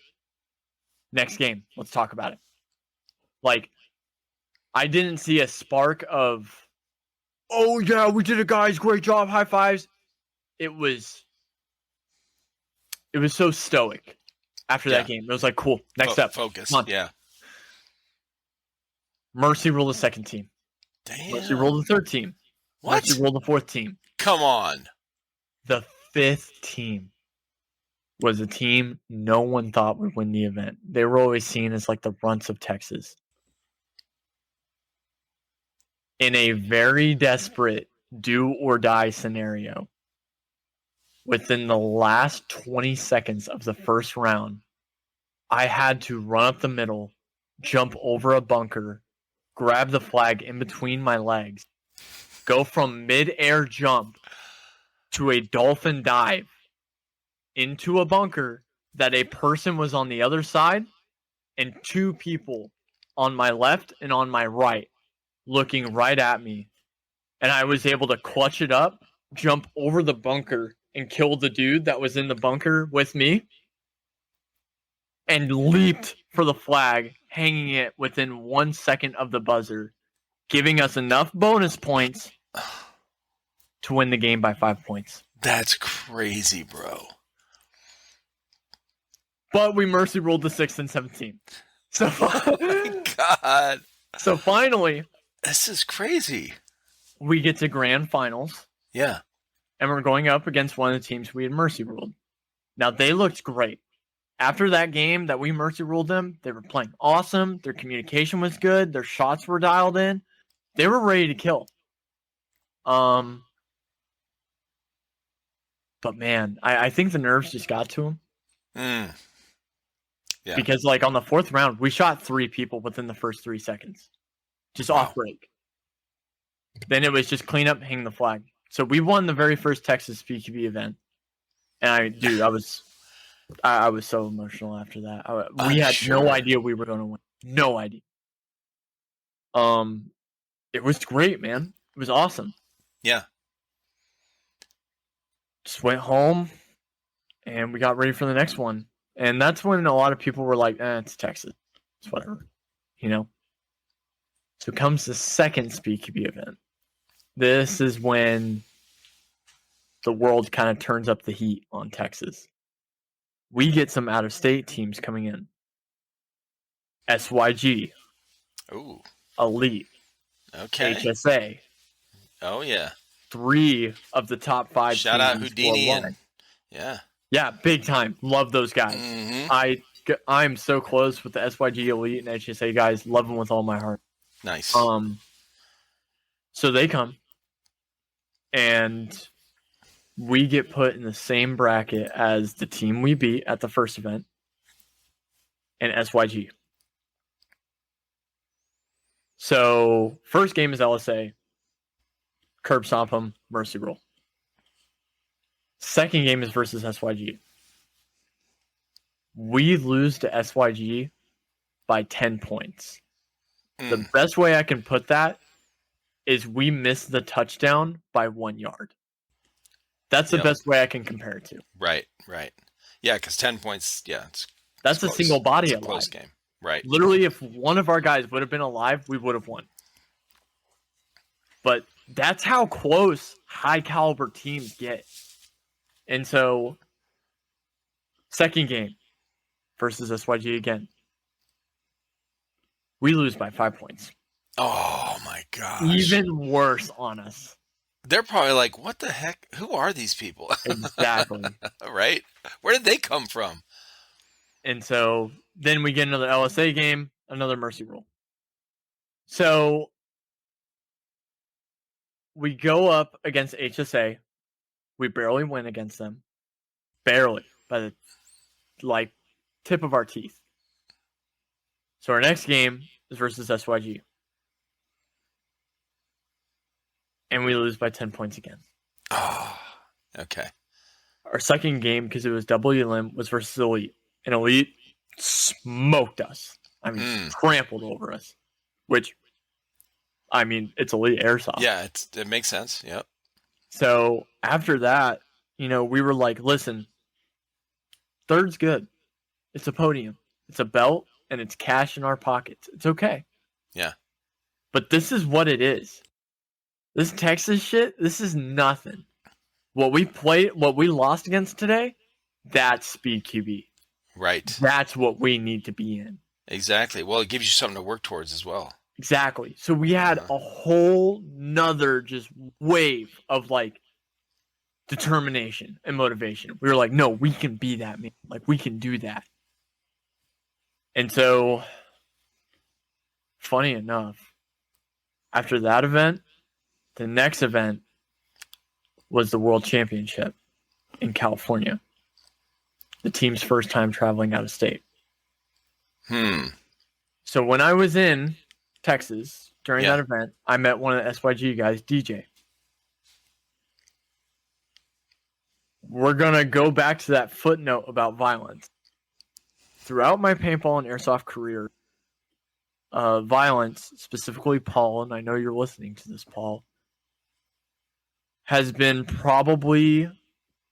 Next game, let's talk about it. Like, I didn't see a spark of, oh yeah, we did it, guys. Great job. High fives. It was so stoic after that game. It was like, cool. Next up. Focus. Yeah. Mercy rule the second team. Damn. Mercy rule the third team. What? Mercy rule the fourth team. Come on. The fifth team was a team no one thought would win the event. They were always seen as like the runts of Texas. In a very desperate do or die scenario, within the last 20 seconds of the first round, I had to run up the middle, jump over a bunker, grab the flag in between my legs, go from mid-air jump to a dolphin dive into a bunker that a person was on the other side and two people on my left and on my right looking right at me. And I was able to clutch it up, jump over the bunker, and kill the dude that was in the bunker with me, and leaped for the flag, hanging it within 1 second of the buzzer, giving us enough bonus points to win the game by 5 points. That's crazy, bro. But we mercy ruled the 6th and 7th team. So, oh my God. So finally, this is crazy. We get to grand finals. Yeah. And we're going up against one of the teams we had mercy ruled. Now, they looked great. After that game that we mercy ruled them, they were playing awesome. Their communication was good. Their shots were dialed in. They were ready to kill. But man, I think the nerves just got to them. Yeah. Because like on the fourth round, we shot 3 people within the first 3 seconds. Just off break. Then it was just clean up, hang the flag. So we won the very first Texas PQB event. And I was so emotional after that. We had no idea we were going to win. No idea. It was great, man. It was awesome. Yeah. Just went home and we got ready for the next one. And that's when a lot of people were like, it's Texas. It's whatever. So comes the second SpeedQB event. This is when the world kind of turns up the heat on Texas. We get some out-of-state teams coming in. SYG. Ooh. Elite. Okay. HSA. Oh, yeah. 3 of the top 5 Shout out Houdini. And, yeah. Yeah, big time. Love those guys. Mm-hmm. I'm so close with the SYG Elite and HSA guys. Love them with all my heart. Nice. So they come. And we get put in the same bracket as the team we beat at the first event and SYG. So first game is LSA. Curb stomp them, mercy roll. Second game is versus SYG. We lose to SYG by 10 points. The Mm. best way I can put that is we missed the touchdown by 1 yard. That's the Yep. best way I can compare it to. Right. Yeah, because 10 points, That's a close. single body It's a alive. close game. Right. Literally, if one of our guys would have been alive, we would have won. But that's how close high caliber teams get. And so, second game versus SYG again. We lose by 5 points. Oh my gosh. Even worse on us. They're probably like, what the heck? Who are these people? Exactly. Right? Where did they come from? And so then we get another LSA game, another mercy rule. So we go up against HSA. We barely win against them. Barely. By the tip of our teeth. So our next game is versus SYG. And we lose by 10 points again. Oh, okay. Our second game, because it was double elim, was versus Elite. And Elite smoked us. I mean, trampled over us. Which, I mean, it's Elite Airsoft. Yeah, it makes sense. Yep. So after that, we were like, listen, third's good. It's a podium. It's a belt, and it's cash in our pockets. It's okay. Yeah. But this is what it is. This Texas shit, this is nothing. What we lost against today, that's speed QB. Right. That's what we need to be in. Exactly. Well, it gives you something to work towards as well. Exactly. So we had a whole nother just wave of determination and motivation. We were like, no, we can be that, man. We can do that. And so, funny enough, after that event, the next event was the World Championship in California. The team's first time traveling out of state. So when I was in Texas during that event, I met one of the SYG guys, DJ. We're going to go back to that footnote about violence. Throughout my paintball and airsoft career, violence, specifically Paul, and I know you're listening to this, Paul, has been probably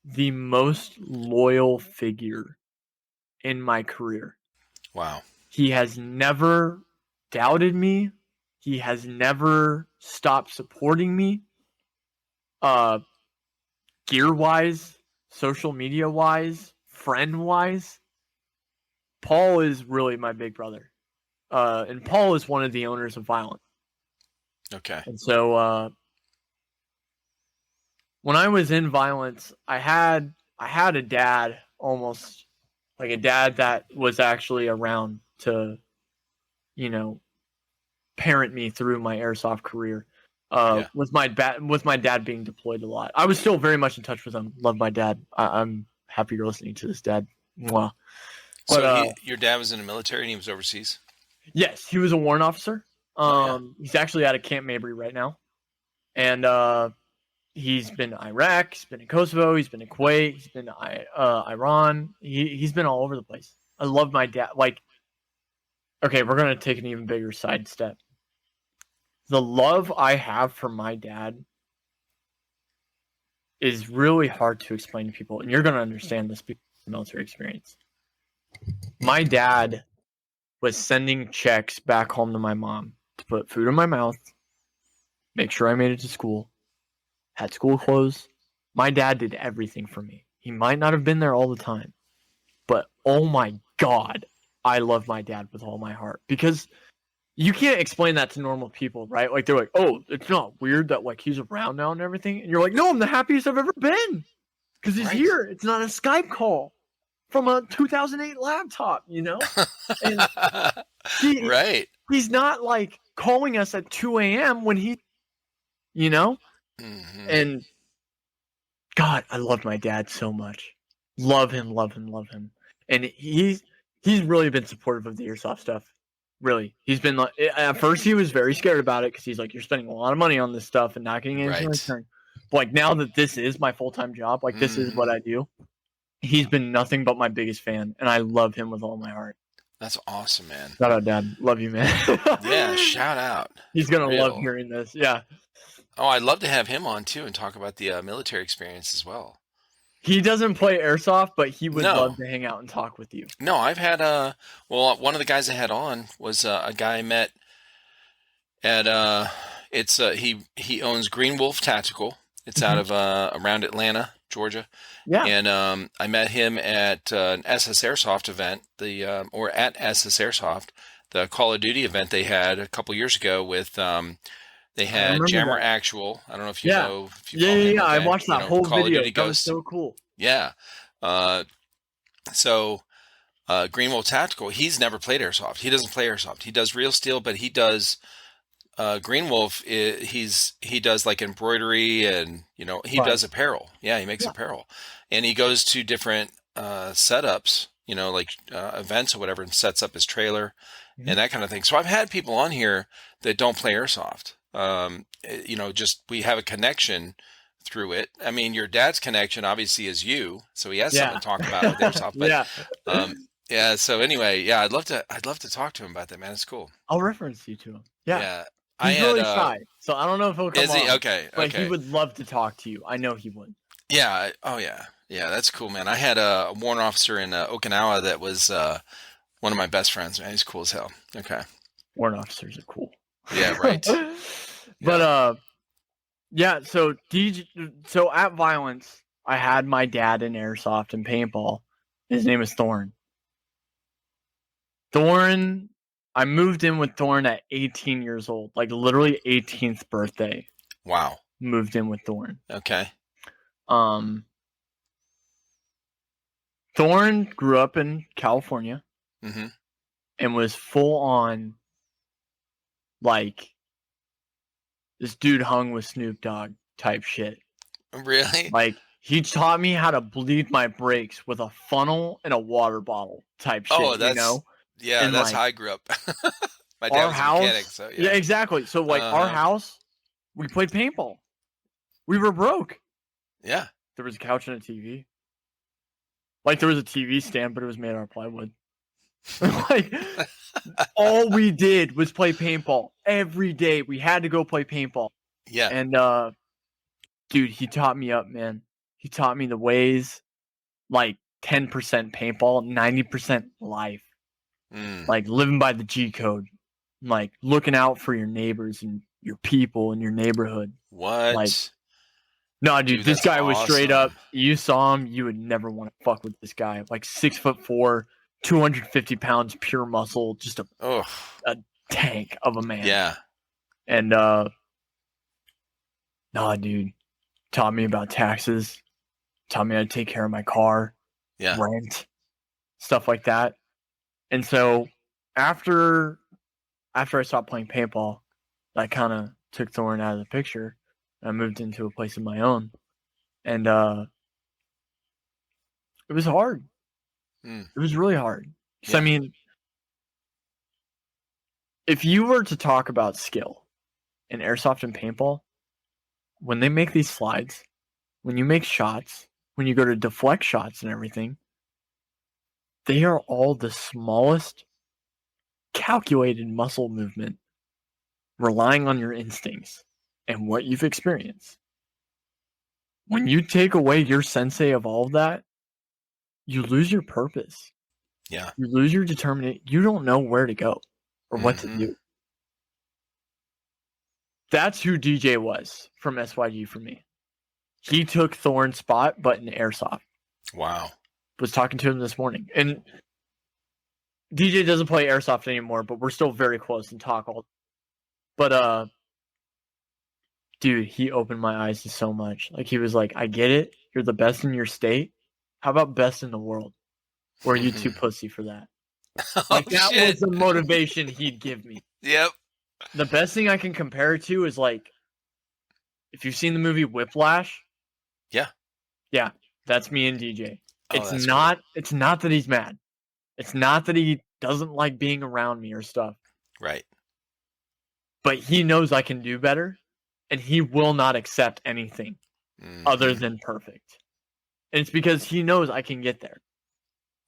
the most loyal figure in my career. Wow. He has never doubted me. He has never stopped supporting me. Gear-wise, social media-wise, friend-wise. Paul is really my big brother. And Paul is one of the owners of Violence. Okay. And so when I was in Violence, I had a dad, almost like a dad that was actually around to, parent me through my airsoft career. With my dad being deployed a lot. I was still very much in touch with him. Love my dad. I'm happy you're listening to this, Dad. Mwah. So your dad was in the military and he was overseas? Yes, he was a warrant officer. He's actually out of Camp Mabry right now. And he's been to Iraq, he's been in Kosovo, he's been in Kuwait, he's been to Iran. He's been all over the place. I love my dad. Okay, we're going to take an even bigger side step. The love I have for my dad is really hard to explain to people. And you're going to understand this because of the military experience. My dad was sending checks back home to my mom to put food in my mouth, make sure I made it to school, had school clothes. My dad did everything for me. He might not have been there all the time, but oh my God, I love my dad with all my heart, because you can't explain that to normal people, right? They're like, oh, it's not weird that he's around now and everything. And you're like, no, I'm the happiest I've ever been because he's here. It's not a Skype call from a 2008 laptop, And he's not calling us at 2 a.m. when he, Mm-hmm. And God, I love my dad so much. Love him, love him, love him. And he's really been supportive of the airsoft stuff. Really. He's been at first he was very scared about it because he's like, you're spending a lot of money on this stuff and not getting anything in return. But now that this is my full-time job, this is what I do. He's been nothing but my biggest fan, and I love him with all my heart. That's awesome, man. Shout out, Dad. Love you, man. Yeah, shout out. He's going to love Real. hearing this. Yeah. Oh, I'd love to have him on too and talk about the military experience as well. He doesn't play Airsoft, but he would No. love to hang out and talk with you. No, I've had one of the guys I had on was a guy I met at he owns Green Wolf Tactical. It's out of around Atlanta, Georgia. Yeah. And I met him at an SS Airsoft event, or at SS Airsoft, the Call of Duty event they had a couple years ago with they had Jammer that. Actual. I don't know if you know. If you Yeah. I watched that whole Call video. Of Duty That was so cool. Yeah. So Green Wolf Tactical, he's never played Airsoft. He doesn't play Airsoft. He does real steel, but he does Green Wolf. He does like embroidery and he does apparel. Yeah, he makes apparel, and he goes to different setups, like events or whatever, and sets up his trailer and that kind of thing. So I've had people on here that don't play Airsoft. Just we have a connection through it. I mean, your dad's connection obviously is you, so he has something to talk about with Airsoft. But so anyway, I'd love to talk to him about that, man. It's cool. I'll reference you to him. Yeah. He's really shy, so I don't know if he'll come on. Is he? Okay. But he would love to talk to you. I know he would. Yeah. Oh, yeah. Yeah, that's cool, man. I had a warrant officer in Okinawa that was one of my best friends, man. He's cool as hell. Okay. Warrant officers are cool. Yeah, right. But so at Violence, I had my dad in Airsoft and paintball. His name is Thorne. I moved in with Thorne at 18 years old, like literally 18th birthday. Wow. Moved in with Thorne. Okay. Thorne grew up in California and was full on, like, this dude hung with Snoop Dogg type shit. Really? Like, he taught me how to bleed my brakes with a funnel and a water bottle type shit, Yeah, and that's how I grew up. My dad was a mechanic, so yeah, exactly. So like our house, we played paintball. We were broke. Yeah. There was a couch and a TV. Like there was a TV stand, but it was made out of plywood. Like all we did was play paintball every day. We had to go play paintball. Yeah. And dude, he taught me up, man. He taught me the ways, like 10% paintball, 90% life. Like living by the G code, like looking out for your neighbors and your people in your neighborhood. What? Like, no, dude, this guy was straight up. You saw him, you would never want to fuck with this guy. Like 6'4", 250 pounds, pure muscle, just a tank of a man. Yeah. And dude, taught me about taxes, taught me how to take care of my car, rent, stuff like that. And so after I stopped playing paintball, I kind of took Thorne out of the picture. I moved into a place of my own. And it was hard. It was really hard. So, I mean, if you were to talk about skill in Airsoft and paintball, when they make these slides, when you make shots, when you go to deflect shots and everything, they are all the smallest calculated muscle movement, relying on your instincts and what you've experienced. When you take away your sensei of all of that, you lose your purpose. Yeah. You lose your determination. You don't know where to go or what to do. That's who DJ was from SYG for me. He took Thorne's spot, but in Airsoft. Wow. Was talking to him this morning, and DJ doesn't play Airsoft anymore, but we're still very close and talk all. But dude, he opened my eyes to so much. Like he was like, "I get it. You're the best in your state. How about best in the world? Or are you too pussy for that?" Like that was the motivation he'd give me. Yep. The best thing I can compare it to is like, if you've seen the movie Whiplash. Yeah. Yeah, that's me and DJ. It's cool. It's not that he's mad. It's not that he doesn't like being around me or stuff. Right. But he knows I can do better, and he will not accept anything other than perfect. And it's because he knows I can get there.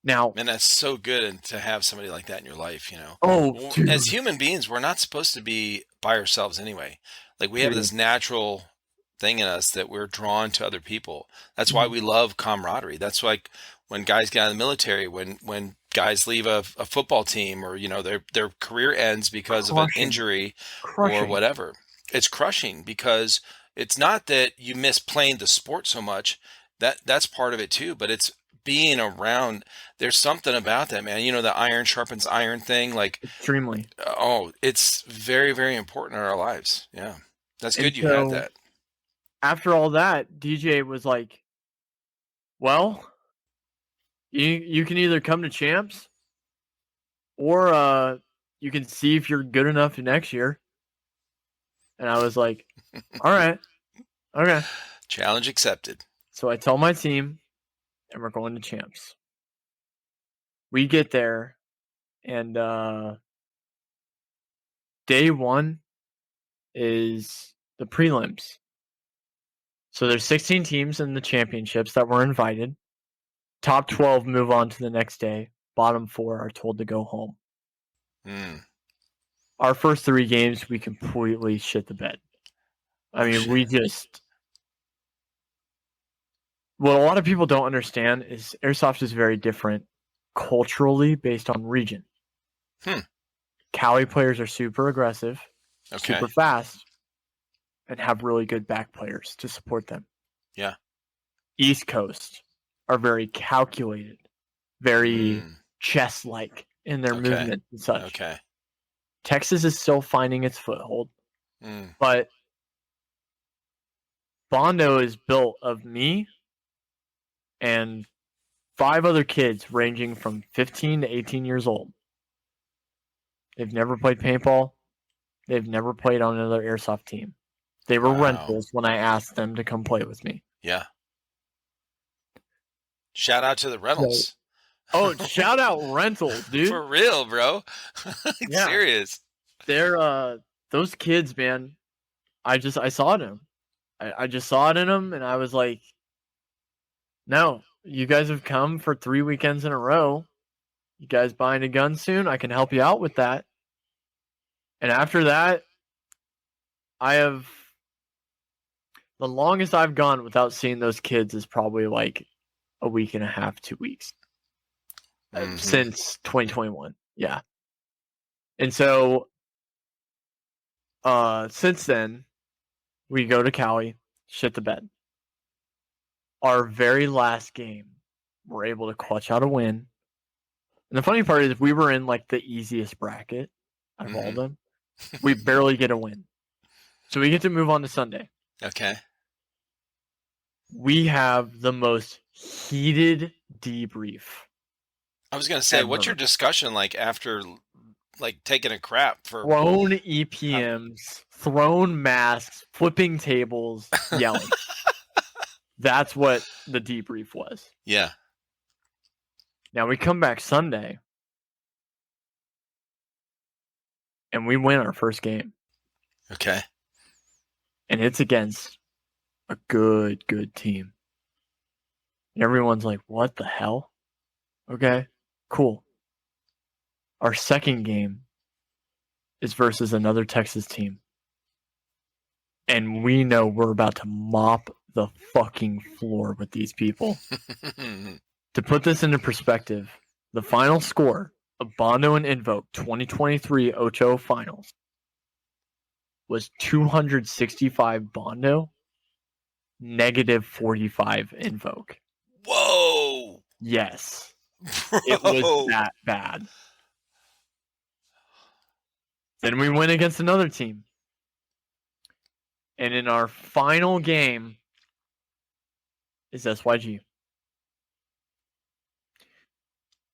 Now, And that's so good to have somebody like that in your life, oh, dude. As human beings, we're not supposed to be by ourselves anyway. Like we have this natural thing in us that we're drawn to other people. That's why we love camaraderie. That's like when guys get out of the military, when guys leave a football team, or their career ends because of an injury or whatever. It's crushing because it's not that you miss playing the sport so much. That's part of it too, but it's being around. There's something about that, man. The iron sharpens iron thing. Like extremely. It's very, very important in our lives. Yeah, that's good. You had that. After all that, DJ was like, "Well, you can either come to champs, or you can see if you're good enough next year." And I was like, "All right, okay." Challenge accepted. So I tell my team, and we're going to champs. We get there, and day one is the prelims. So there's 16 teams in the championships that were invited. Top 12 move on to the next day. Bottom 4 are told to go home. Our first 3 games, we completely shit the bed. We just... What a lot of people don't understand is Airsoft is very different culturally based on region. Cali players are super aggressive, super fast, and have really good back players to support them. Yeah. East Coast are very calculated, very chess-like in their movement and such. Okay. Texas is still finding its foothold, but Bondo is built of me and 5 other kids ranging from 15 to 18 years old. They've never played paintball. They've never played on another Airsoft team. They were rentals when I asked them to come play with me. Yeah. Shout out to the rentals. Shout out rentals, dude. For real, bro. Serious. They're those kids, man. I saw it in them. I just saw it in them, and I was like, no, you guys have come for 3 weekends in a row. You guys buying a gun soon? I can help you out with that. And after that, the longest I've gone without seeing those kids is probably like a week and a half, 2 weeks. Since 2021. Yeah. And so, since then, we go to Cali, shit the bed. Our very last game, we're able to clutch out a win. And the funny part is we were in like the easiest bracket out of all of them. We barely get a win. So we get to move on to Sunday. Okay. We have the most heated debrief. I was going to say, what's your discussion like after like taking a crap for thrown EPMs, thrown masks, flipping tables, yelling? That's what the debrief was. Yeah. Now we come back Sunday and we win our first game. Okay. And it's against a good team. And everyone's like, what the hell? Okay, cool. Our second game is versus another Texas team. And we know we're about to mop the fucking floor with these people. To put this into perspective, the final score of Bondo and Invoke 2023 Ocho Finals was 265 Bondo, negative 45 Invoke. Whoa! Yes. Bro. It was that bad. Then we went against another team. And in our final game is SYG.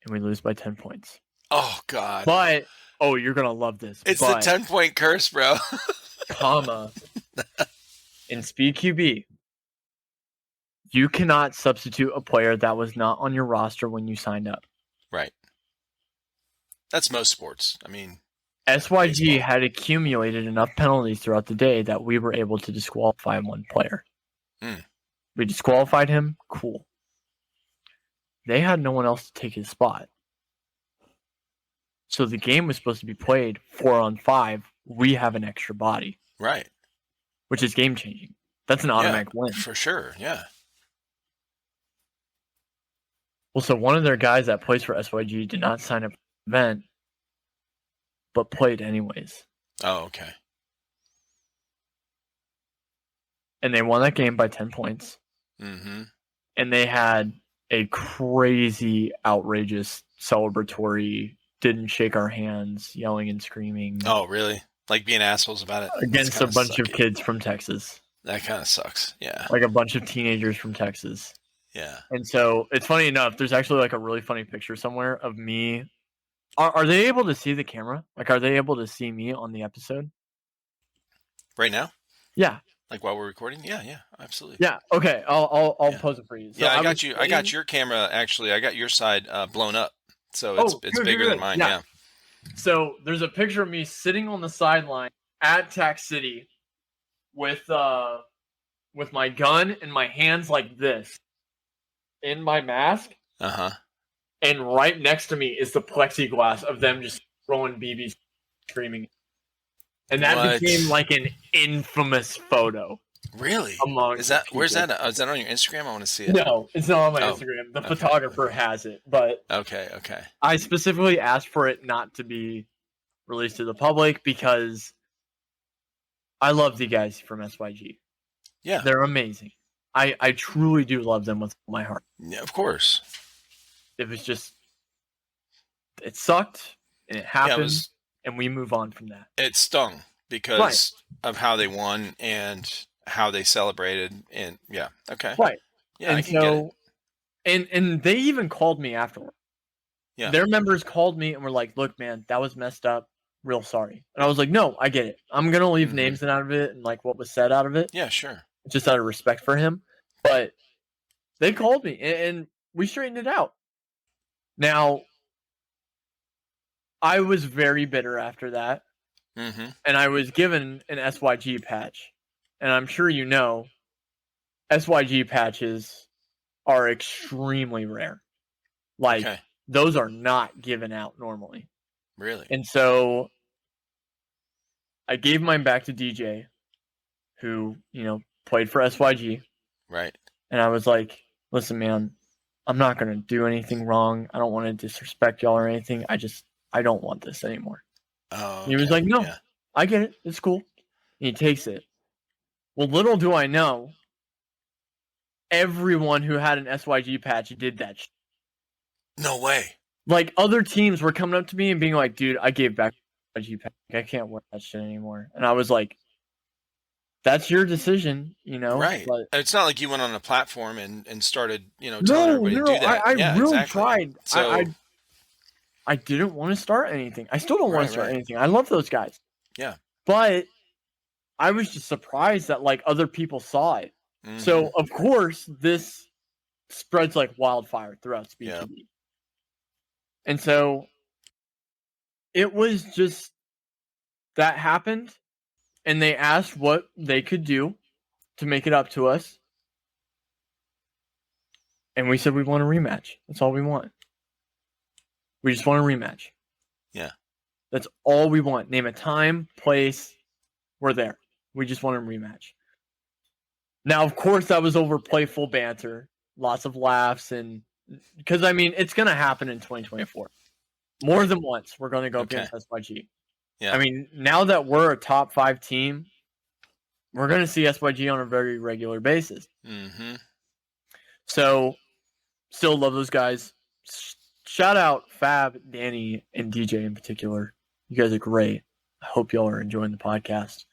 And we lose by 10 points. Oh, God. But, you're going to love this. It's the 10-point curse, bro. In Speed QB, you cannot substitute a player that was not on your roster when you signed up. Right. That's most sports. I mean, SYG baseball had accumulated enough penalties throughout the day that we were able to disqualify one player. We disqualified him. Cool. They had no one else to take his spot. So the game was supposed to be played 4-on-5. We have an extra body. Right. Which is game changing. That's an automatic win. For sure, yeah. Well, so one of their guys that plays for SYG did not sign up for the event, but played anyways. Oh, okay. And they won that game by 10 points. Mm-hmm. And they had a crazy, outrageous, celebratory, didn't shake our hands, yelling and screaming. Oh, really? Like being assholes about it? Against a bunch of kids from Texas. That kind of sucks, yeah. Like a bunch of teenagers from Texas. Yeah. And so it's funny enough, there's actually like a really funny picture somewhere of me. Are they able to see the camera? Like, are they able to see me on the episode? Right now? Yeah. Like while we're recording? Yeah, absolutely. Yeah. Okay. I'll pose it for you. So I got you. I got your camera. Actually, I got your side blown up, so it's bigger than mine. Yeah. So there's a picture of me sitting on the sideline at Tax City with my gun and my hands like this in my mask. And right next to me is the plexiglass of them just throwing BBs, screaming. And that became like an infamous photo. Really? Is that people. Where's that? Is that on your Instagram? I want to see it. No, it's not on my Instagram. The photographer has it, but okay. I specifically asked for it not to be released to the public because I love the guys from SYG. Yeah, they're amazing. I truly do love them with my heart. Yeah, of course. It was just, it sucked and it happened, and we move on from that. It stung because of how they won and how they celebrated, and yeah, okay, right, yeah, and I can get it. And they even called me afterward. Yeah, their members called me and were like, "Look, man, that was messed up. Real sorry." And I was like, "No, I get it. I'm gonna leave names out of it and like what was said out of it. Yeah, sure. Just out of respect for him." But they called me and we straightened it out. Now, I was very bitter after that, and I was given an SYG patch. And I'm sure you know, SYG patches are extremely rare. Like, those are not given out normally. Really? And so, I gave mine back to DJ, who, played for SYG. Right. And I was like, listen, man, I'm not going to do anything wrong. I don't want to disrespect y'all or anything. I don't want this anymore. Oh, He was like, no, I get it. It's cool. And he takes it. Well, little do I know, everyone who had an SYG patch did that shit. No way. Like, other teams were coming up to me and being like, dude, I gave back SYG patch. I can't wear that shit anymore. And I was like, that's your decision, Right. But it's not like you went on a platform and started, telling everybody to do that. I really tried. So, I didn't want to start anything. I still don't want to start anything. I love those guys. Yeah. But I was just surprised that like other people saw it. So of course this spreads like wildfire throughout Speed TV. And so it was just that happened. And they asked what they could do to make it up to us. And we said we want a rematch. That's all we want. We just want a rematch. Yeah. That's all we want. Name a time, place. We're there. We just want a rematch. Now, of course, that was over playful banter. Lots of laughs. And because, it's going to happen in 2024. More than once, we're going to go against SYG. Yeah. Now that we're a top 5 team, we're going to see SYG on a very regular basis. So, still love those guys. Shout out Fab, Danny, and DJ in particular. You guys are great. I hope y'all are enjoying the podcast.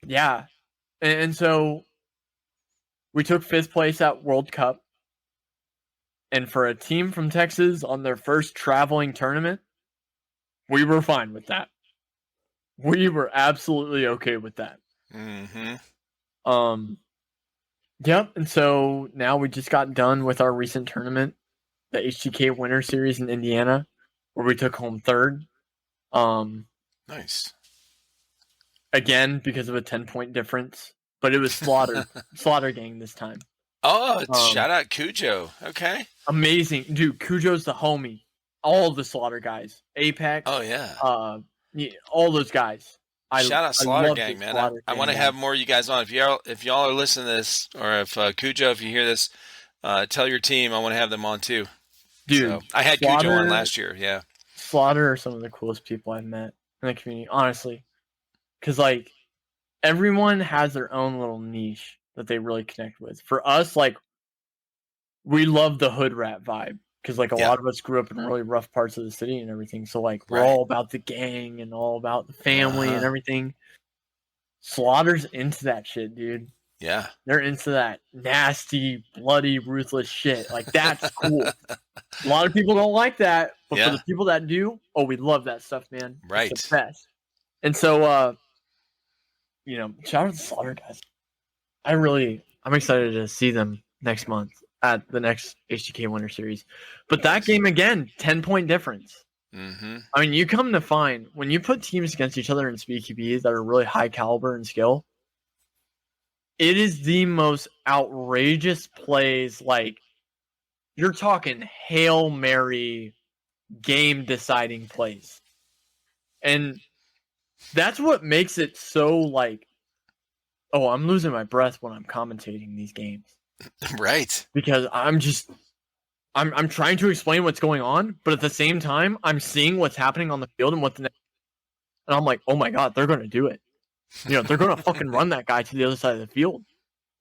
Yeah. And so, we took 5th place at World Cup. And for a team from Texas on their first traveling tournament, we were fine with that. We were absolutely okay with that. Yep. And so now we just got done with our recent tournament, the HTK Winter Series in Indiana, where we took home 3rd. Nice. Again, because of a 10-point difference, but it was Slaughter Gang this time. Oh, Um, shout out Cujo. Okay. Amazing, dude. Cujo's the homie. All of the Slaughter guys, Oh Apex, yeah. all those guys. Shout out I Slaughter love the Gang, man. Slaughter I Gang want to have guys, more of you guys on. If y'all are listening to this, or if Cujo, if you hear this, tell your team I want to have them on too. dude. So I had Cujo on last year. Yeah. Slaughter are some of the coolest people I've met in the community, honestly. Because like everyone has their own little niche that they really connect with. For us, like we love the hood rat vibe because like a Yeah. lot of us grew up in really rough parts of the city and everything. So like we're Right. all about the gang and all about the family and Uh-huh. everything. Slaughter's into that shit, dude. Yeah. They're into that nasty, bloody, ruthless shit. Like that's cool. A lot of people don't like that, but for the Yeah. people that do, oh, we love that stuff, man. It's the Right. best. And so, shout out to the Slaughter guys. I'm excited to see them next month at the next HDK Winter Series. But that Nice. game again, 10-point difference. Mm-hmm. I mean, you come to find when you put teams against each other in SpeedQB that are really high caliber and skill, it is the most outrageous plays. Like you're talking Hail Mary game deciding plays. And that's what makes it so like, oh, I'm losing my breath when I'm commentating these games. Right. Because I'm trying to explain what's going on, but at the same time, I'm seeing what's happening on the field and and I'm like, oh my god, they're gonna do it. They're gonna fucking run that guy to the other side of the field,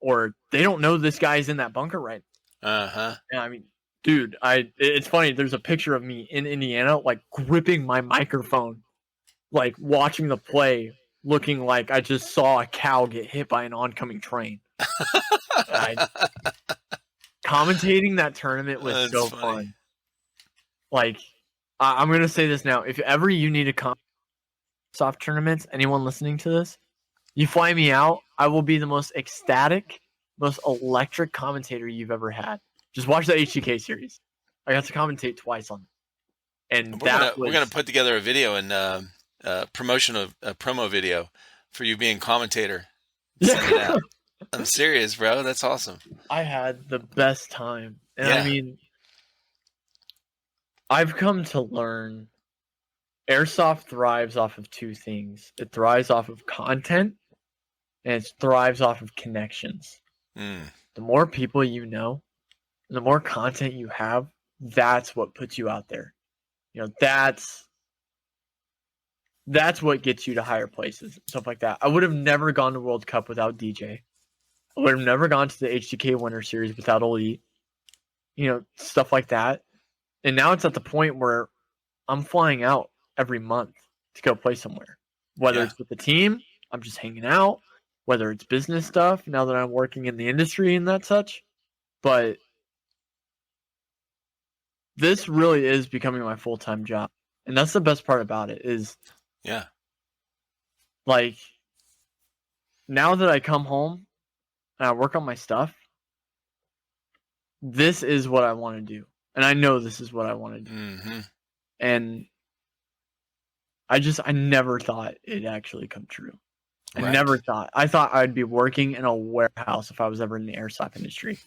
or they don't know this guy's in that bunker right Uh-huh. now. I mean, dude, it's funny. There's a picture of me in Indiana, like gripping my microphone, like watching the play, looking like I just saw a cow get hit by an oncoming train. I, Commentating that tournament was That's so funny. fun. Like, I'm gonna say this now: if ever you need a soft tournaments, anyone listening to this, you fly me out, I will be the most ecstatic, most electric commentator you've ever had. Just watch the HGK series. I got to commentate twice on it, and We're gonna that we're gonna was put together a video and promotion of a promo video for you being commentator. Send it yeah. out. I'm serious, bro. That's awesome. I had the best time, and I Yeah. mean, I've come to learn Airsoft thrives off of two things. It thrives off of content and it thrives off of connections. Mm. The more people you know, the more content you have, that's what puts you out there. That's what gets you to higher places, stuff like that. I would have never gone to World Cup without DJ. I would have never gone to the HDK Winter Series without Elite. Stuff like that. And now it's at the point where I'm flying out every month to go play somewhere. Whether Yeah. it's with the team, I'm just hanging out, whether it's business stuff, now that I'm working in the industry and that such. But this really is becoming my full-time job. And that's the best part about it is Yeah. like now that I come home and I work on my stuff, this is what I want to do. And I know this is what I want to do. Mm-hmm. And I never thought it'd actually come true. I Right. never thought. I thought I'd be working in a warehouse if I was ever in the airsoft industry.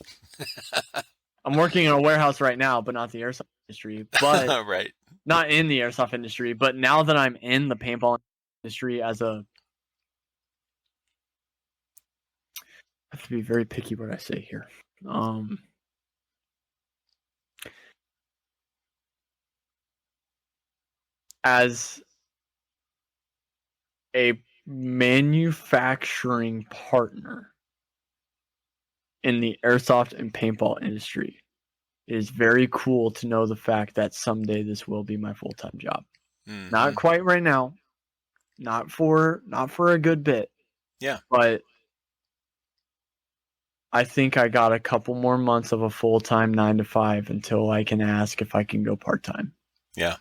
I'm working in a warehouse right now, but not the airsoft industry. But Right. not in the airsoft industry. But now that I'm in the paintball industry I have to be very picky what I say here. As a manufacturing partner in the airsoft and paintball industry, it is very cool to know the fact that someday this will be my full-time job. Mm-hmm. Not quite right now, not for a good bit. Yeah. But I think I got a couple more months of a full-time 9 to 5 until I can ask if I can go part-time. Yeah.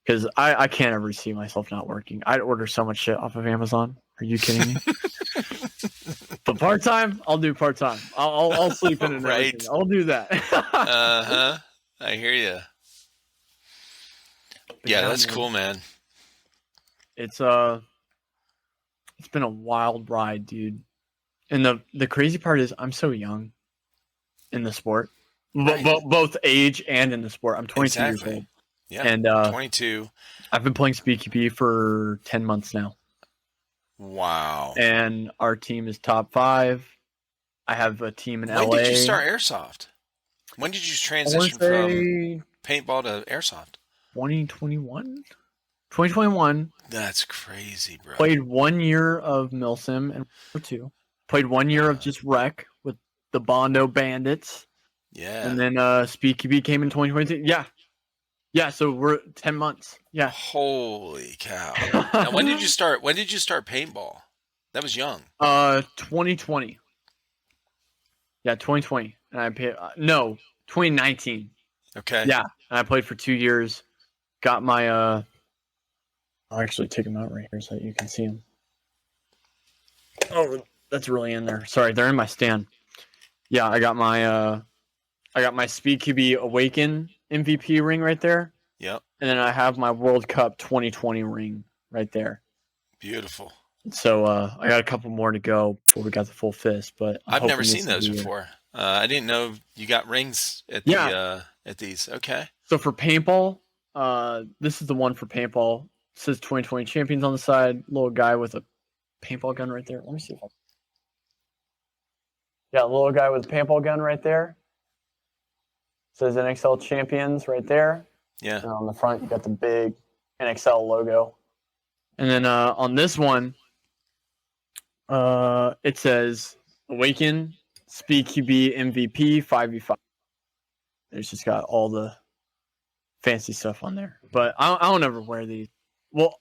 Because I can't ever see myself not working. I'd order so much shit off of Amazon. Are you kidding me? But part-time, I'll do part-time. I'll sleep in and Right. everything. I'll do that. Uh-huh. I hear you. Yeah, that's man, cool, man. It's been a wild ride, dude. And the crazy part is I'm so young. in the sport, Right. both age and in the sport. I'm 22 years Exactly. old, Yeah. and 22. I've been playing SpeedQB for 10 months now, Wow. and our team is top 5. I have a team in When LA. did you start Airsoft? When did you I want to transition from say paintball to Airsoft? 2021. 2021. That's crazy, bro. Played 1 year of milsim and 2. Played 1 year of just rec with the Bondo Bandits, Yeah. and then SpeedQB came in 2022. Yeah. So we're 10 months. Yeah. Holy cow. Now, when did you start? When did you start paintball? That was young. 2020. Yeah, 2020, and I paid. No, 2019. Okay. Yeah, and I played for 2 years. Got my I'll actually take them out right here so that you can see them. Oh, that's really in there. Sorry, they're in my stand. Yeah, I got my SpeedQB Awaken MVP ring right there, Yep. and then I have my World Cup 2020 ring right there. Beautiful. So I got a couple more to go before we got the full fist, but I've never seen those before. I didn't know you got rings at the at these. Okay. So for paintball, this is the one for paintball. It says 2020 champions on the side. Little guy with a paintball gun right there. Let me see if I. Yeah, little guy with a paintball gun right there. Says NXL champions right there. Yeah. And on the front, you got the big NXL logo. And then on this one, it says Awaken SpeedQB MVP 5v5. There's just got all the fancy stuff on there, but I don't ever wear these. Well,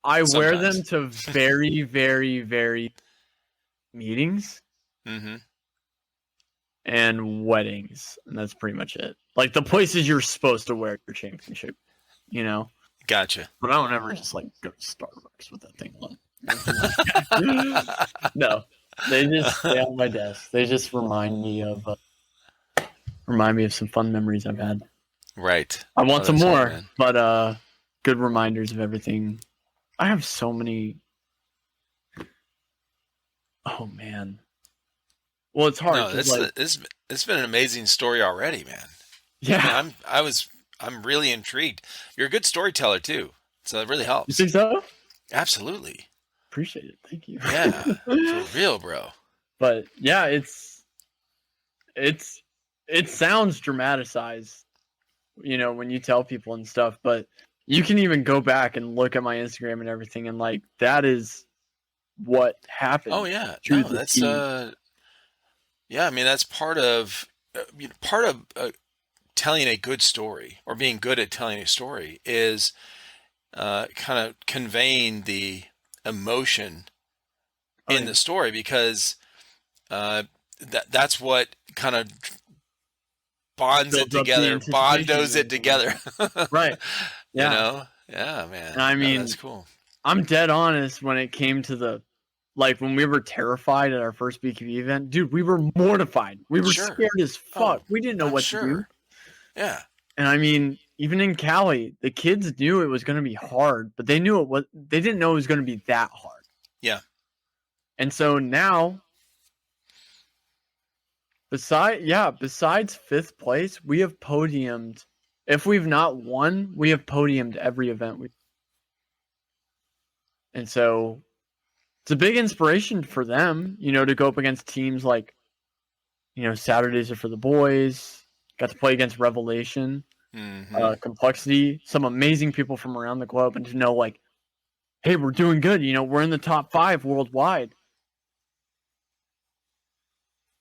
I wear them to very, very, very meetings and weddings, and that's pretty much it. Like the places you're supposed to wear your championship, you know. Gotcha. But I don't ever just like go to Starbucks with that thing on. No, they just stay on my desk. They just remind me of some fun memories I've had. Right. I want some more, but good reminders of everything. I have so many. Oh man. Well, it's hard. No, it's been an amazing story already, man. Yeah. I mean, I'm really intrigued. You're a good storyteller too, so it really helps. You think so? Absolutely. Appreciate it. Thank you. Yeah, for real, bro. But yeah, it sounds dramatized, you know, when you tell people and stuff, but you can even go back and look at my Instagram and everything, and like that is what happened. Oh yeah, no, that's yeah. I mean, that's part of telling a good story or being good at telling a story is kind of conveying the emotion in the story, because that's what kind of bonds it together, bondos it together. Right. Yeah. You know? Yeah, man. And I mean, that's cool. I'm dead honest when it came to when we were terrified at our first BQB event, dude, we were mortified. We were scared as fuck. We didn't know what to do. Yeah. And I mean, even in Cali, the kids knew it was going to be hard, but they didn't know it was going to be that hard. Yeah. And so now, besides fifth place, we have podiumed. If we've not won, we have podiumed every event. And so it's a big inspiration for them, you know, to go up against teams like, you know, Saturdays are for the boys. Got to play against Revelation, Complexity, some amazing people from around the globe, and to know like, hey, we're doing good. You know, we're in the top 5 worldwide.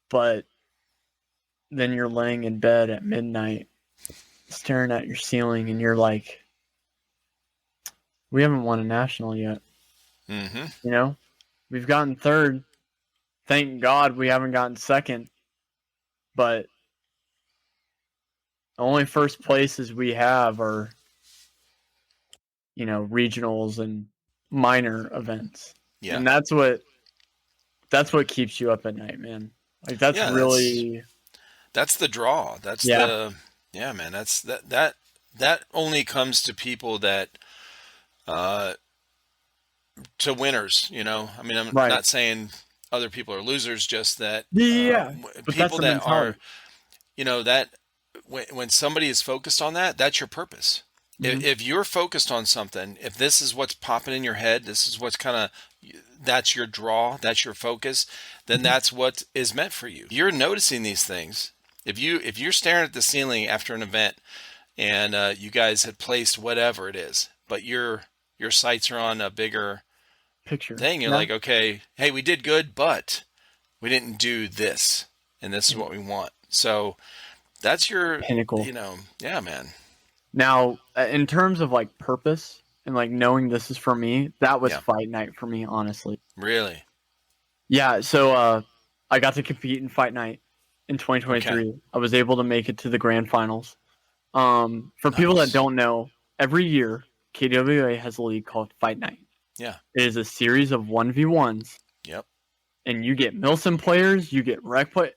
But then you're laying in bed at midnight, staring at your ceiling, and you're like, we haven't won a national yet. You know, we've gotten third. Thank God we haven't gotten second. But the only first places we have are, you know, regionals and minor events. Yeah. And that's what keeps you up at night, man. Like that's that's the draw. That's man, that's that only comes to people that to winners, you know. I mean, I'm not saying other people are losers, just that Yeah. But that's people the that are, mentality. that when somebody is focused on that, that's your purpose. Mhm. If you're focused on something, if this is what's popping in your head, this is what's kind of, that's your draw, that's your focus, then Mhm. that's what is meant for you. You're noticing these things. If you're staring at the ceiling after an event and you guys had placed whatever it is, but your sights are on a bigger Picture. thing, you're Yeah. like, okay, hey, we did good, but we didn't do this, and this is Mhm. what we want. So that's your, Pinnacle. yeah, man. Now, in terms of like purpose and like knowing this is for me, that was Yeah, fight night for me, honestly. really. Yeah, so I got to compete in fight night in Okay, 2023. I was able to make it to the grand finals. For people that nice. don't know, every year KWA has a league called Fight Night. Yeah, It is a series of 1v1s, yep. and you get milsim players, you get rec play,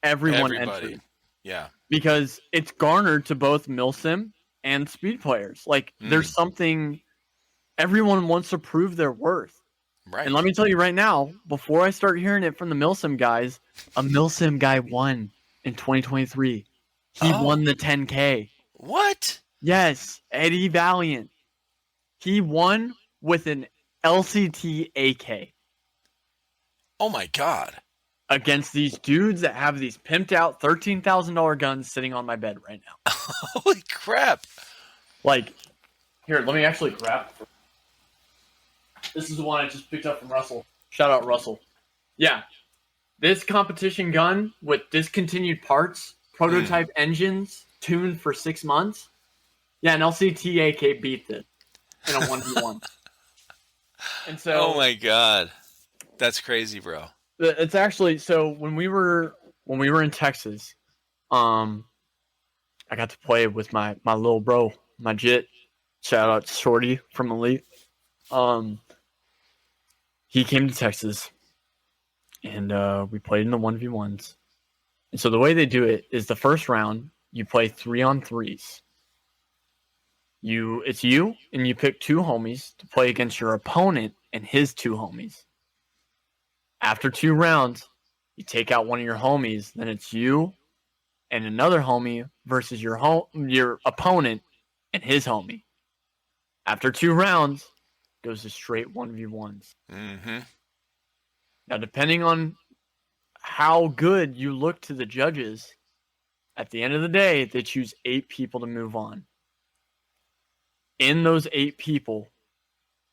everyone Everybody. enters Yeah. because it's garnered to both milsim and speed players. Like there's Mm, something everyone wants to prove their worth. And let right. me tell you right now, before I start hearing it from the milsim guys, a milsim guy won in 2023. He won Oh, the 10K. what? Yes, Eddie Valiant. He won with an LCT AK Oh my God. against these dudes that have these pimped out $13,000 guns sitting on my bed right now. Holy crap. Like, here, let me actually grab it. This is the one I just picked up from Russell. Shout out Russell. Yeah, this competition gun with discontinued parts, Mm. prototype engines, tuned for 6 months. Yeah, an LCT AK beat this in a 1v1. And Oh so my God. That's crazy, bro. it's actually so when we were in Texas, um, I got to play with my little bro, my jit. Shout out to Shorty from Elite. Um, he came to Texas, and we played in the 1v1s. And so the way they do it is the first round you play 3-on-3s. It's you and you pick two homies to play against your opponent and his two homies. After 2 rounds, you take out one of your homies, then it's you and another homie versus your opponent and his homie. After 2 rounds, goes to straight 1v1s. Mm-hmm. Now, depending on how good you look to the judges, at the end of the day, they choose 8 people to move on. In those 8 people,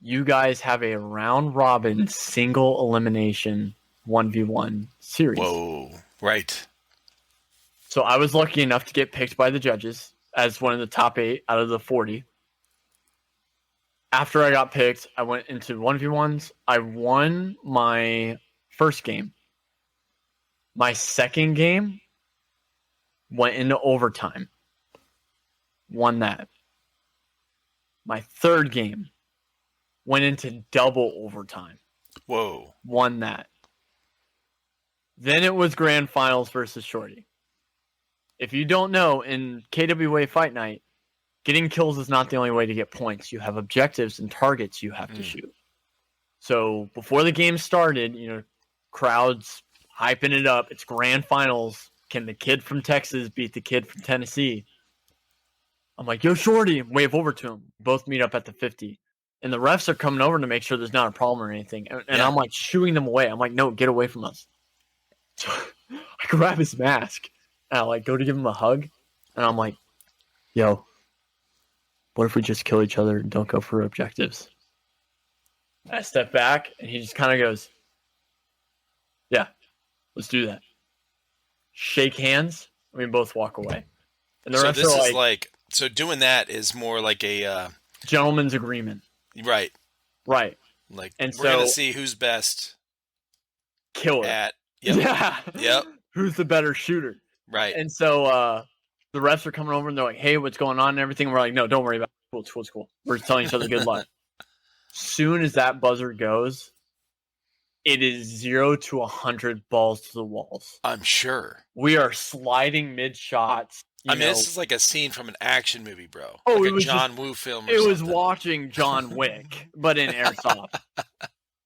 you guys have a round robin single elimination 1v1 series. Whoa. Right. So I was lucky enough to get picked by the judges as one of the top 8 out of the 40. After I got picked, I went into 1v1s. I won my first game. My second game went into overtime. Won that. My third game went into double overtime. Whoa. Won that. Then it was grand finals versus Shorty. If you don't know, in KWA Fight Night, getting kills is not the only way to get points. You have objectives and targets you have to shoot. So before the game started, crowds hyping it up. It's grand finals. Can the kid from Texas beat the kid from Tennessee? I'm like, yo, Shorty, wave over to him. Both meet up at the 50. And the refs are coming over to make sure there's not a problem or anything. And Yeah. I'm like shooing them away. I'm like, no, get away from us. So I grab his mask and I like go to give him a hug. And I'm like, yo, what if we just kill each other and don't go for objectives? And I step back and he just kind of goes, yeah, let's do that. Shake hands. And we both walk away. And the So refs this are is like, so doing that is more like a, gentleman's agreement. right. Right. Like, And we're going to so see who's best killer. at, yep. Yeah. Yep. Who's the better shooter? Right. And so the refs are coming over and they're like, hey, what's going on and everything. We're like, no, don't worry about it. Cool, it's cool, it's cool. We're just telling each other good luck. Soon as that buzzer goes, it is 0 to 100 balls to the walls. I'm sure. We are sliding mid shots. I mean, this is like a scene from an action movie, bro. Oh, like it a was John Woo film or it was something. watching John Wick, but in Airsoft.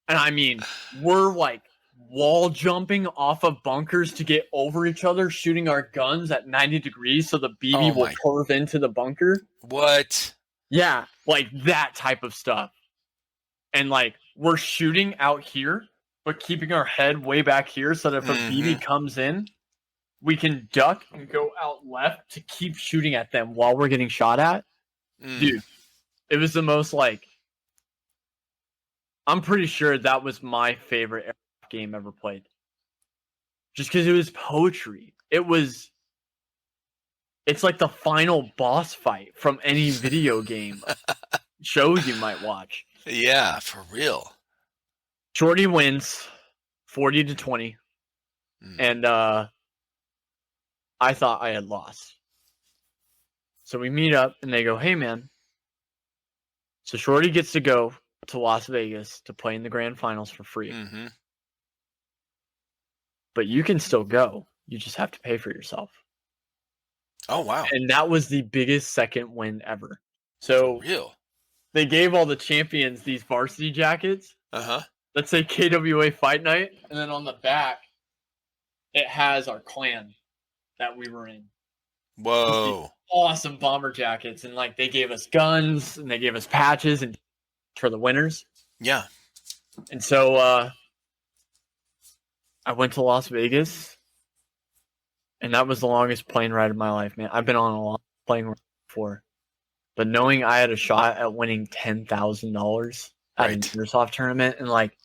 And I mean, we're like wall jumping off of bunkers to get over each other, shooting our guns at 90 degrees so the BB Oh will my- curve into the bunker. What? Yeah, like that type of stuff. And like we're shooting out here, but keeping our head way back here so that if a BB comes in, we can duck and go out left to keep shooting at them while we're getting shot at. Dude, it was the most like, I'm pretty sure that was my favorite Airsoft game ever played. Just because it was poetry. It's like the final boss fight from any video game shows you might watch. Yeah, for real. Shorty wins 40-20. And I thought I had lost. So we meet up and they go, hey man. So Shorty gets to go to Las Vegas to play in the grand finals for free. But you can still go. You just have to pay for yourself. Oh, wow. And that was the biggest second win ever. So real. They gave all the champions these varsity jackets. Let's say KWA Fight Night. And then on the back, it has our clan that we were in. Whoa. Awesome bomber jackets. And like they gave us guns and they gave us patches and for the winners. Yeah. And so I went to Las Vegas. And that was the longest plane ride of my life, man. I've been on a lot of plane rides before. But knowing I had a shot at winning $10,000 at an Airsoft tournament, and like,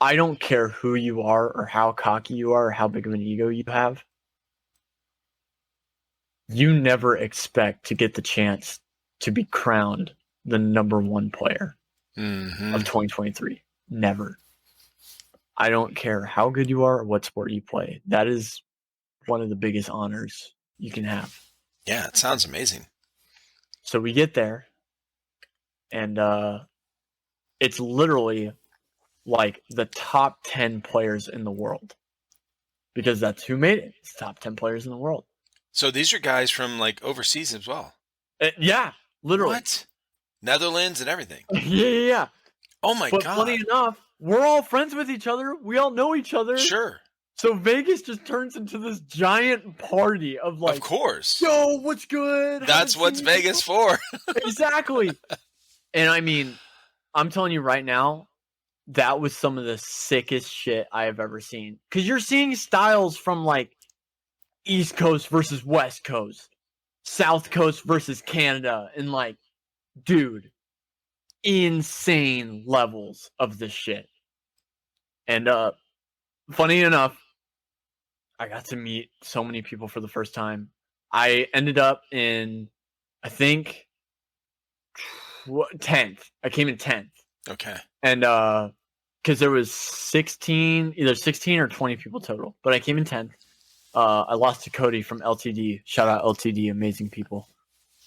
I don't care who you are or how cocky you are or how big of an ego you have. You never expect to get the chance to be crowned the number one player of 2023. Never. I don't care how good you are or what sport you play. That is one of the biggest honors you can have. Yeah, it sounds amazing. So we get there, and it's literally like the top 10 players in the world. Because that's who made it. It's top 10 players in the world. So these are guys from like overseas as well? Yeah, literally. What? Netherlands and everything? Yeah. Oh my God. But funny enough, we're all friends with each other. We all know each other. Sure. So Vegas just turns into this giant party of like, of course. Yo, what's good? That's what's Vegas for. Exactly. And I mean, I'm telling you right now, that was some of the sickest shit I have ever seen. Because you're seeing styles from like East Coast versus West Coast, South Coast versus Canada, and like, dude, insane levels of this shit. And funny enough, I got to meet so many people for the first time. I ended up in, I think, 10th. I came in 10th. Okay. And because there was either 16 or 20 people total, but I came in 10th. I lost to Cody from LTD. Shout out LTD, amazing people.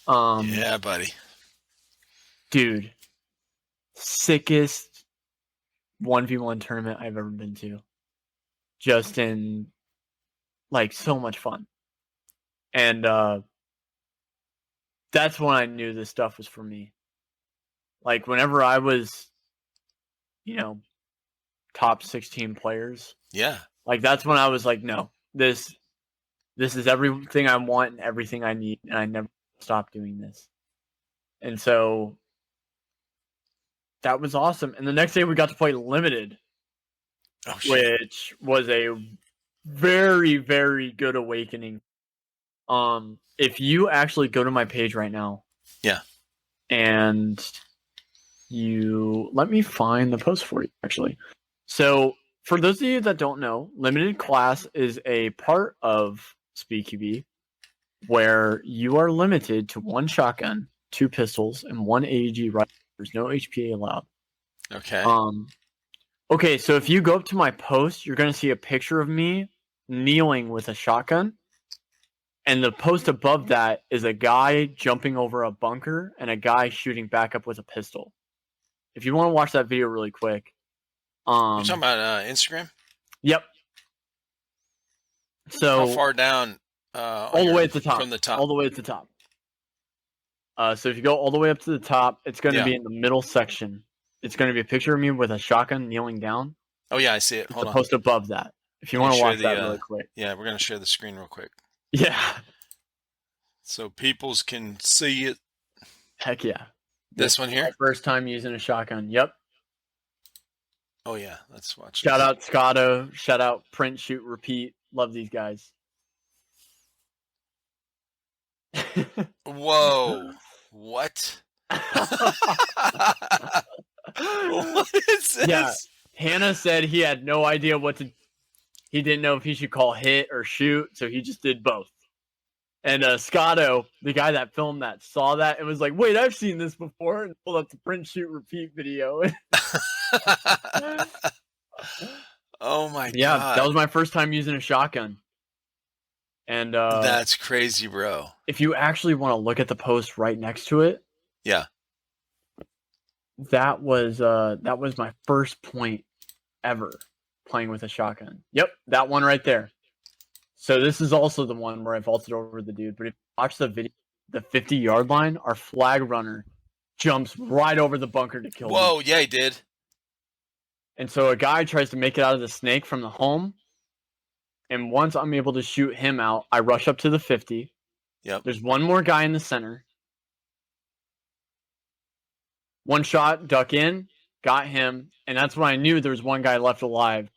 Yeah, buddy. Dude, sickest 1v1 tournament I've ever been to. Just in, like, so much fun. And that's when I knew this stuff was for me. Like, whenever I was, top 16 players. Yeah. Like, that's when I was like, no, this is everything I want and everything I need, and I never stop doing this. And so that was awesome. And the next day we got to play Limited, which was a very, very good awakening. If you actually go to my page right now, and you let me find the post for you, actually. So for those of you that don't know, Limited Class is a part of SpeedQB where you are limited to 1 shotgun, 2 pistols, and 1 AEG rifle. There's no HPA allowed. Okay. Okay, so if you go up to my post, you're going to see a picture of me kneeling with a shotgun. And the post above that is a guy jumping over a bunker and a guy shooting back up with a pistol. If you want to watch that video really quick. You're talking about Instagram? Yep. So how far down? all the way at the top. From the top. All the way at the top. So if you go all the way up to the top, it's going to Yeah. be in the middle section. It's going to be a picture of me with a shotgun kneeling down. Oh yeah, I see it. It's Hold the on. post above that. If you Let me want to share watch that really quick. Yeah, we're gonna share the screen real quick Yeah. so peoples can see it. Heck yeah. This one here. My first time using a shotgun. Yep. Oh yeah, let's watch. Shout out Scotto. Shout out Print, Shoot, Repeat. Love these guys. Whoa! What? What is this? Yeah. Hannah said he had no idea he didn't know if he should call hit or shoot, so he just did both. And Scotto, the guy that filmed that, saw that and was like, wait, I've seen this before, and pulled up the Print, Shoot, Repeat video. Oh my Yeah, god. that was my first time using a shotgun. And that's crazy, bro. if you actually want to look at the post right next to it, Yeah. that was my first point ever playing with a shotgun. Yep, that one right there. So this is also the one where I vaulted over the dude. But if you watch the video, the 50-yard line, our flag runner jumps right over the bunker to kill me. Whoa, yeah, he did. And so a guy tries to make it out of the snake from the home. And once I'm able to shoot him out, I rush up to the 50. Yep. There's one more guy in the center. One shot, duck in, got him. And that's when I knew there was one guy left alive.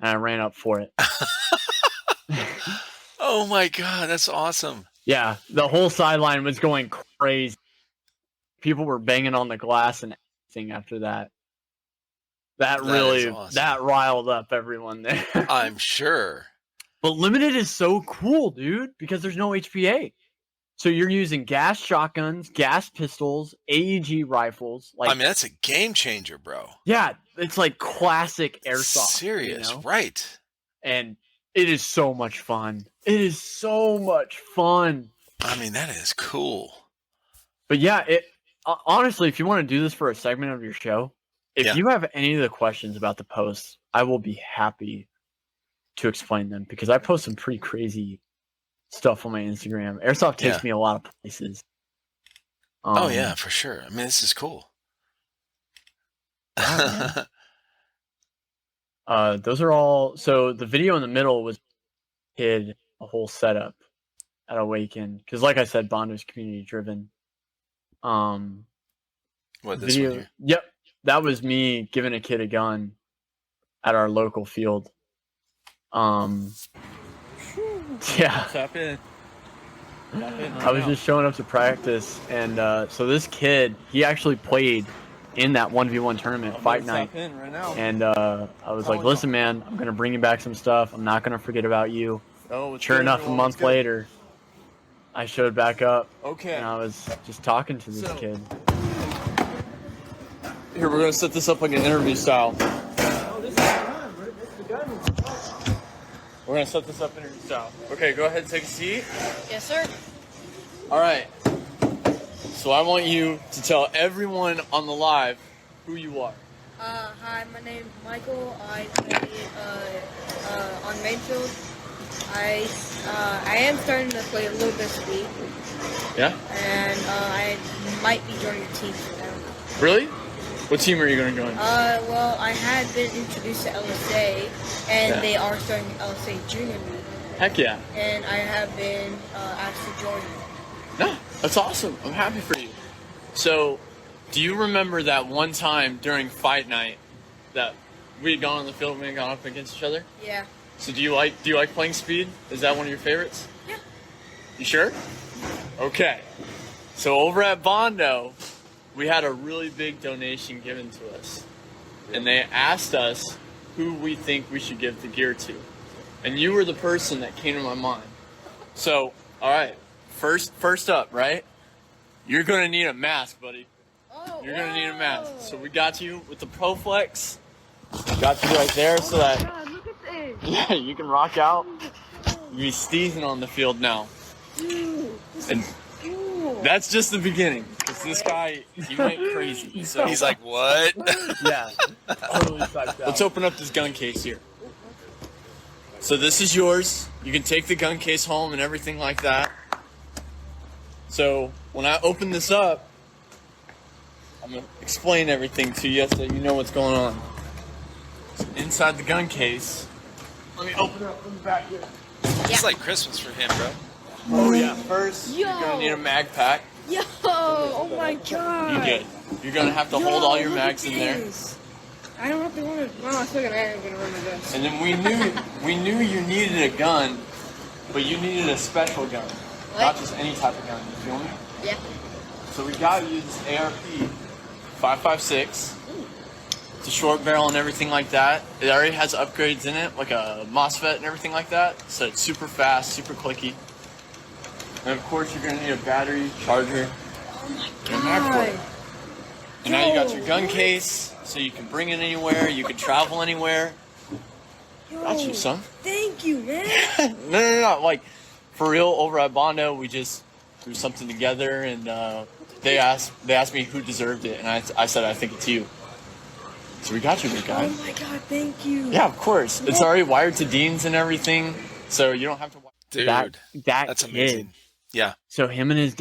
And I ran up for it. Oh my god, that's awesome. Yeah, the whole sideline was going crazy. People were banging on the glass and everything after that. That really awesome. That riled up everyone there. I'm sure. But limited is so cool, dude, because there's no HPA. So you're using gas shotguns, gas pistols, AEG rifles. Like, I mean, that's a game changer, bro. yeah, it's like classic airsoft. Serious, you know? right? And it is so much fun. It is so much fun. I mean, that is cool. But yeah, honestly, if you want to do this for a segment of your show, if you have any of the questions about the posts, I will be happy to explain them because I post some pretty crazy stuff on my Instagram. Airsoft takes me a lot of places. Oh yeah, for sure. I mean, this is cool. Those are all. So the video in the middle was a whole setup at Awaken because, like I said, Bondo's community driven. What this one here? Yep, that was me giving a kid a gun at our local field. Yeah. Tap in. I was just showing up to practice, and so this kid, he actually played in that 1v1 tournament, Fight Night. Right now. And I was like, listen, man, I'm going to bring you back some stuff. I'm not going to forget about you. Oh, sure enough, a month later, I showed back up. Okay. And I was just talking to this kid. Here, we're going to set this up like an interview style. We're going to set this up interview style. Okay, go ahead and take a seat. Yes, sir. All right. So I want you to tell everyone on the live who you are. Hi, my name's Michael. I play on Mainfield. I am starting to play a little bit of speed. Yeah? And I might be joining a team soon. I don't know. Really? What team are you going to join? Well, I had been introduced to LSA, and they are starting LSA Junior League. Heck yeah. And I have been asked to join. No, that's awesome. I'm happy for you. So, do you remember that one time during Fight Night that we had gone on the field and we had gone up against each other? Yeah. So do you like playing speed? Is that one of your favorites? Yeah. You sure? Okay. So over at Bondo, we had a really big donation given to us. And they asked us who we think we should give the gear to. And you were the person that came to my mind. So, all right. First up, right? You're going to need a mask, buddy. Oh, You're going to need a mask. So we got you with the ProFlex. Got you right there so that God, look at this. yeah, you can rock out. You be steezing on the field now. And that's just the beginning. Because this guy, he went crazy. So He's like, what? Yeah. Totally psyched out. let's open up this gun case here. So this is yours. You can take the gun case home and everything like that. So when I open this up, I'm going to explain everything to you so you know what's going on. So inside the gun case, let me open it up from the back here. It's like Christmas for him, bro. Oh yeah. First, you're going to need a mag pack. Yo, oh my god. You good. You're going to have to hold all your mags in there. I don't have to run it. Well, I still gotta run my guns. And then we knew you needed a gun, but you needed a special gun. What? Not just any type of gun, you feel me? Yeah. So we got you this ARP 5.56. It's a short barrel and everything like that. It already has upgrades in it, like a MOSFET and everything like that. So it's super fast, super clicky. And of course, you're gonna need a battery, charger, Oh my and a mag cord. god. And now you got your gun case, so you can bring it anywhere. You can travel anywhere. Got you, son. Thank you, man. No. Like, for real, over at Bondo, we just threw something together, and they asked me who deserved it, and I said I think it's you. So we got you, big guy. Oh my god, thank you. Yeah, of course. It's already wired to Dean's and everything, so you don't have to. Dude, that that's kid, amazing. Yeah. So him and his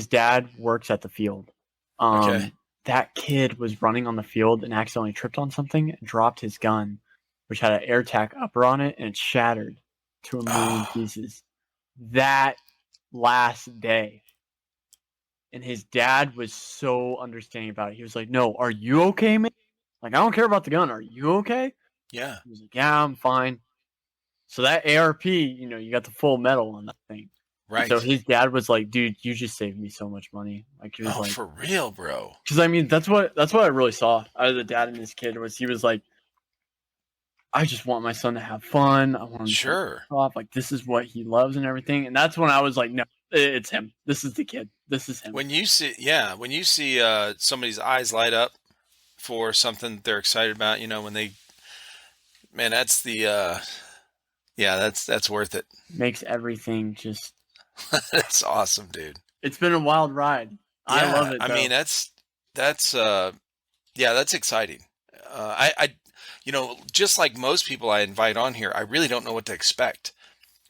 dad works at the field. Okay. That kid was running on the field and accidentally tripped on something and dropped his gun, which had an AirTac upper on it, and it shattered to a million pieces. That last day. And his dad was so understanding about it. He was like, "No, are you okay, man? Like, I don't care about the gun. Are you okay?" Yeah. He was like, "Yeah, I'm fine." So that ARP, you got the full metal on that thing. Right. So his dad was like, "Dude, you just saved me so much money." Like, he was like, for real, bro. because I mean, that's what I really saw out of the dad and his kid was he was like, "I just want my son to have fun. I want him to Sure. off. Like, this is what he loves and everything." And that's when I was like, "No, it's him. This is the kid. This is him." When you see somebody's eyes light up for something they're excited about, when they, man, that's the, that's worth it. Makes everything just. That's awesome, dude. It's been a wild ride. I Yeah, love it. I though. mean, that's exciting. Just like most people I invite on here, I really don't know what to expect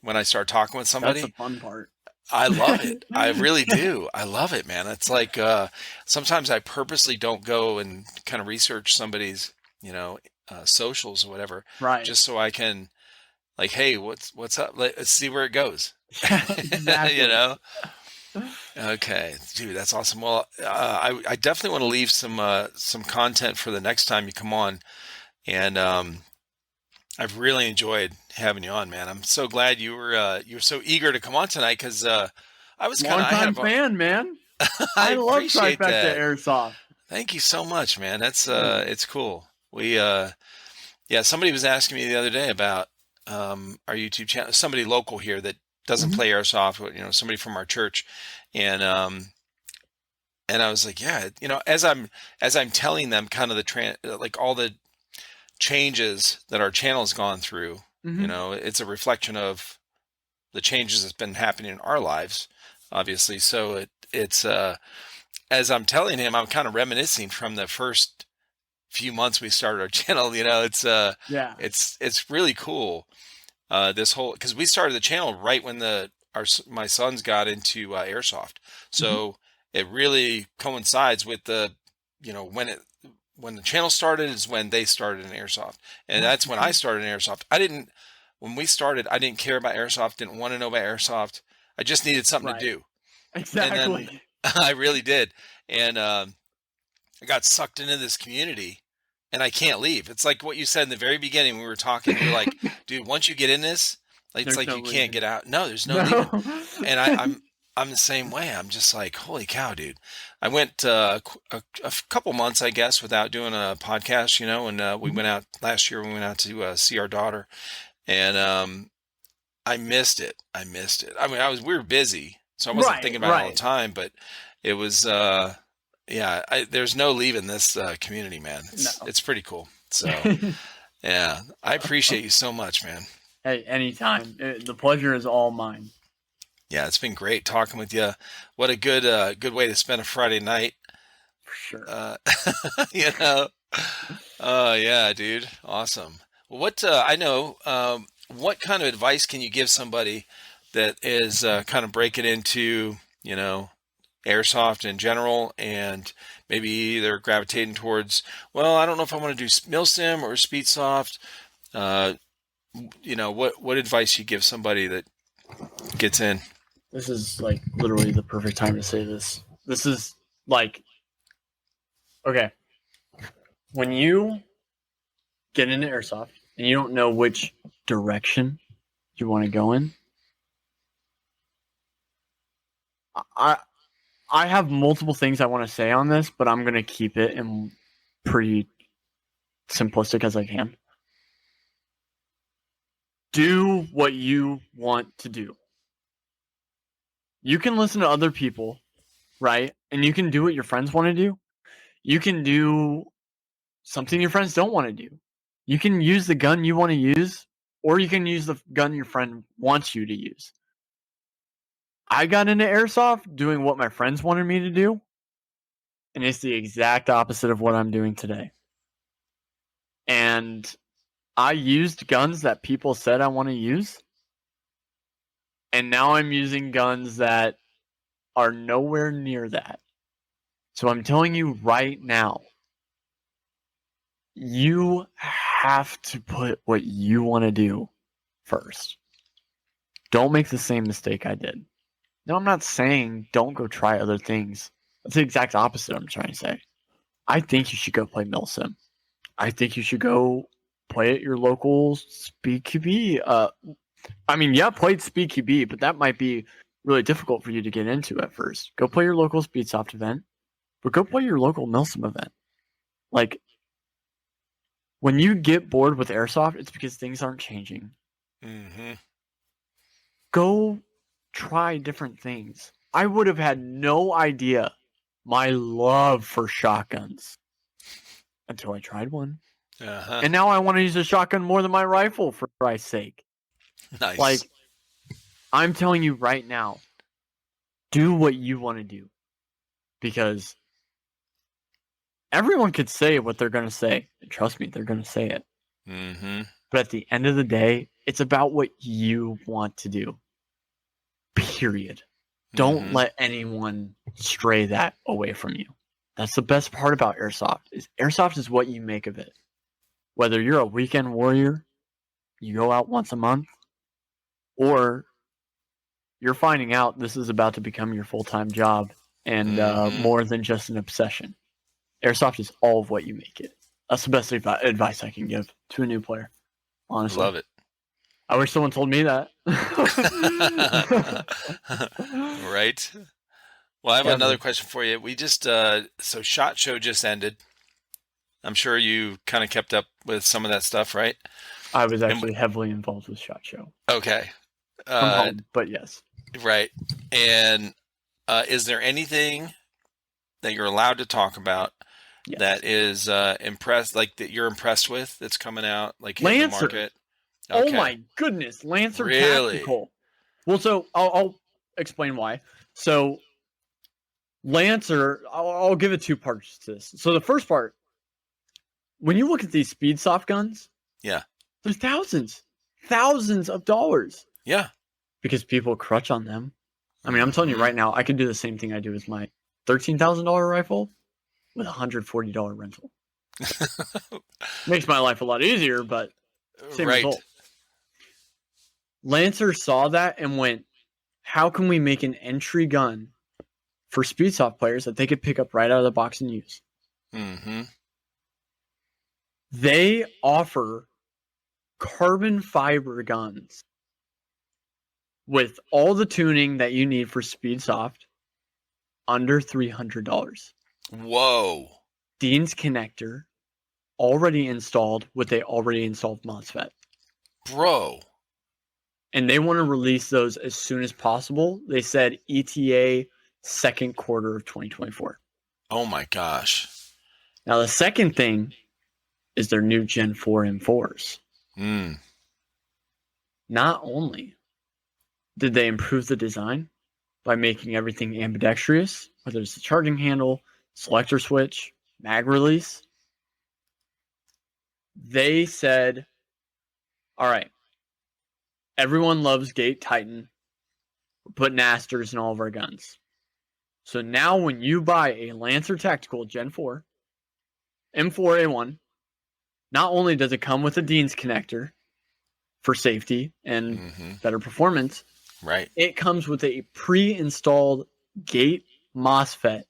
when I start talking with somebody. That's the fun part. I love it. I really do. I love it, man. It's like sometimes I purposely don't go and kind of research somebody's, socials or whatever, Right. just so I can, like, hey, what's up? Let's see where it goes. Exactly. Okay, dude, that's awesome. Well, I definitely want to leave some content for the next time you come on, and I've really enjoyed having you on, man. I'm so glad you were so eager to come on tonight because I was kind of Long-time fan, man. I love appreciate Trifecta that. Airsoft. Thank you so much, man. That's it's cool. We somebody was asking me the other day about our YouTube channel. Somebody local here that doesn't play airsoft, but somebody from our church, and I was like, yeah, as I'm telling them kind of like all the changes that our channel's gone through, it's a reflection of the changes that's been happening in our lives, obviously. So it's as I'm telling him, I'm kind of reminiscing from the first few months we started our channel. It's really cool. This whole, because we started the channel right when my sons got into airsoft, so it really coincides with when the channel started is when they started in airsoft, and that's when I started in airsoft. When we started, I didn't care about airsoft, didn't want to know about airsoft. I just needed something to do. Exactly. And then I really did, and I got sucked into this community. And I can't leave. It's like what you said in the very beginning when we were talking. You're like, dude, once you get in this, it's like you can't get out. No, there's no leaving. And I'm the same way. I'm just like, holy cow, dude. I went a couple months, I guess, without doing a podcast, and we went out last year. We went out to see our daughter, and I missed it. I mean, we were busy, so I wasn't thinking about it all the time, but it was, there's no leaving this community, man. It's pretty cool. So, yeah, I appreciate you so much, man. Hey, anytime. The pleasure is all mine. Yeah, it's been great talking with you. What a good way to spend a Friday night. For sure. Yeah, dude. Awesome. Well, what kind of advice can you give somebody that is kind of breaking into, airsoft in general, and maybe they're gravitating towards, well, I don't know if I want to do milsim or speedsoft. What advice you give somebody that gets in? This is like literally the perfect time to say this. This is like, okay, when you get into airsoft and you don't know which direction you want to go in, I have multiple things I want to say on this, but I'm going to keep it in pretty simplistic as I can. Do what you want to do. You can listen to other people, right? And you can do what your friends want to do. You can do something your friends don't want to do. You can use the gun you want to use, or you can use the gun your friend wants you to use. I got into airsoft doing what my friends wanted me to do, and it's the exact opposite of what I'm doing today. And I used guns that people said I want to use, and now I'm using guns that are nowhere near that. So I'm telling you right now, you have to put what you want to do first. Don't make the same mistake I did. No, I'm not saying don't go try other things. That's the exact opposite I'm trying to say. I think you should go play milsim. I think you should go play at your local speed QB. Play at speed QB, but that might be really difficult for you to get into at first. Go play your local speedsoft event, but go play your local milsim event. Like, when you get bored with airsoft, it's because things aren't changing. Mm-hmm. Go try different things. I would have had no idea my love for shotguns until I tried one. Uh-huh. And now I want to use a shotgun more than my rifle, for Christ's sake. Nice. Like, I'm telling you right now, do what you want to do. Because everyone could say what they're going to say. And trust me, they're going to say it. Mm-hmm. But at the end of the day, it's about what you want to do. Period. Don't let anyone stray that away from you. That's the best part about airsoft is what you make of it. Whether you're a weekend warrior, you go out once a month, or you're finding out this is about to become your full-time job and more than just an obsession. Airsoft is all of what you make it. That's the best advice I can give to a new player. Honestly. Love it. I wish someone told me that. Right. Well, I have another question for you. We just so SHOT Show just ended. I'm sure you kind of kept up with some of that stuff, right? I was actually heavily involved with SHOT Show. Okay. From home, but yes. Right. And is there anything that you're allowed to talk about that is impressed, like that you're impressed with, that's coming out, like hitting the market? Okay. Oh my goodness, Lancer Tactical. Well, so I'll explain why. So Lancer, I'll give it two parts to this. So the first part, when you look at these speedsoft guns, there's thousands of dollars. Yeah. Because people crutch on them. I mean, I'm telling you right now, I could do the same thing I do with my $13,000 rifle with a $140 rental. Makes my life a lot easier, but same result. Lancer saw that and went, how can we make an entry gun for speedsoft players that they could pick up right out of the box and use? Mm-hmm. They offer carbon fiber guns with all the tuning that you need for speedsoft under $300. Whoa. Dean's connector already installed with a already installed MOSFET. Bro. And they want to release those as soon as possible. They said ETA second quarter of 2024. Oh my gosh. Now the second thing is their new Gen 4 M4s. Not only did they improve the design by making everything ambidextrous, whether it's the charging handle, selector switch, mag release, they said, all right, everyone loves Gate Titan. We're putting Asters in all of our guns. So now when you buy a Lancer Tactical Gen 4, M4A1, not only does it come with a Dean's connector for safety and better performance, Right. it comes with a pre-installed gate MOSFET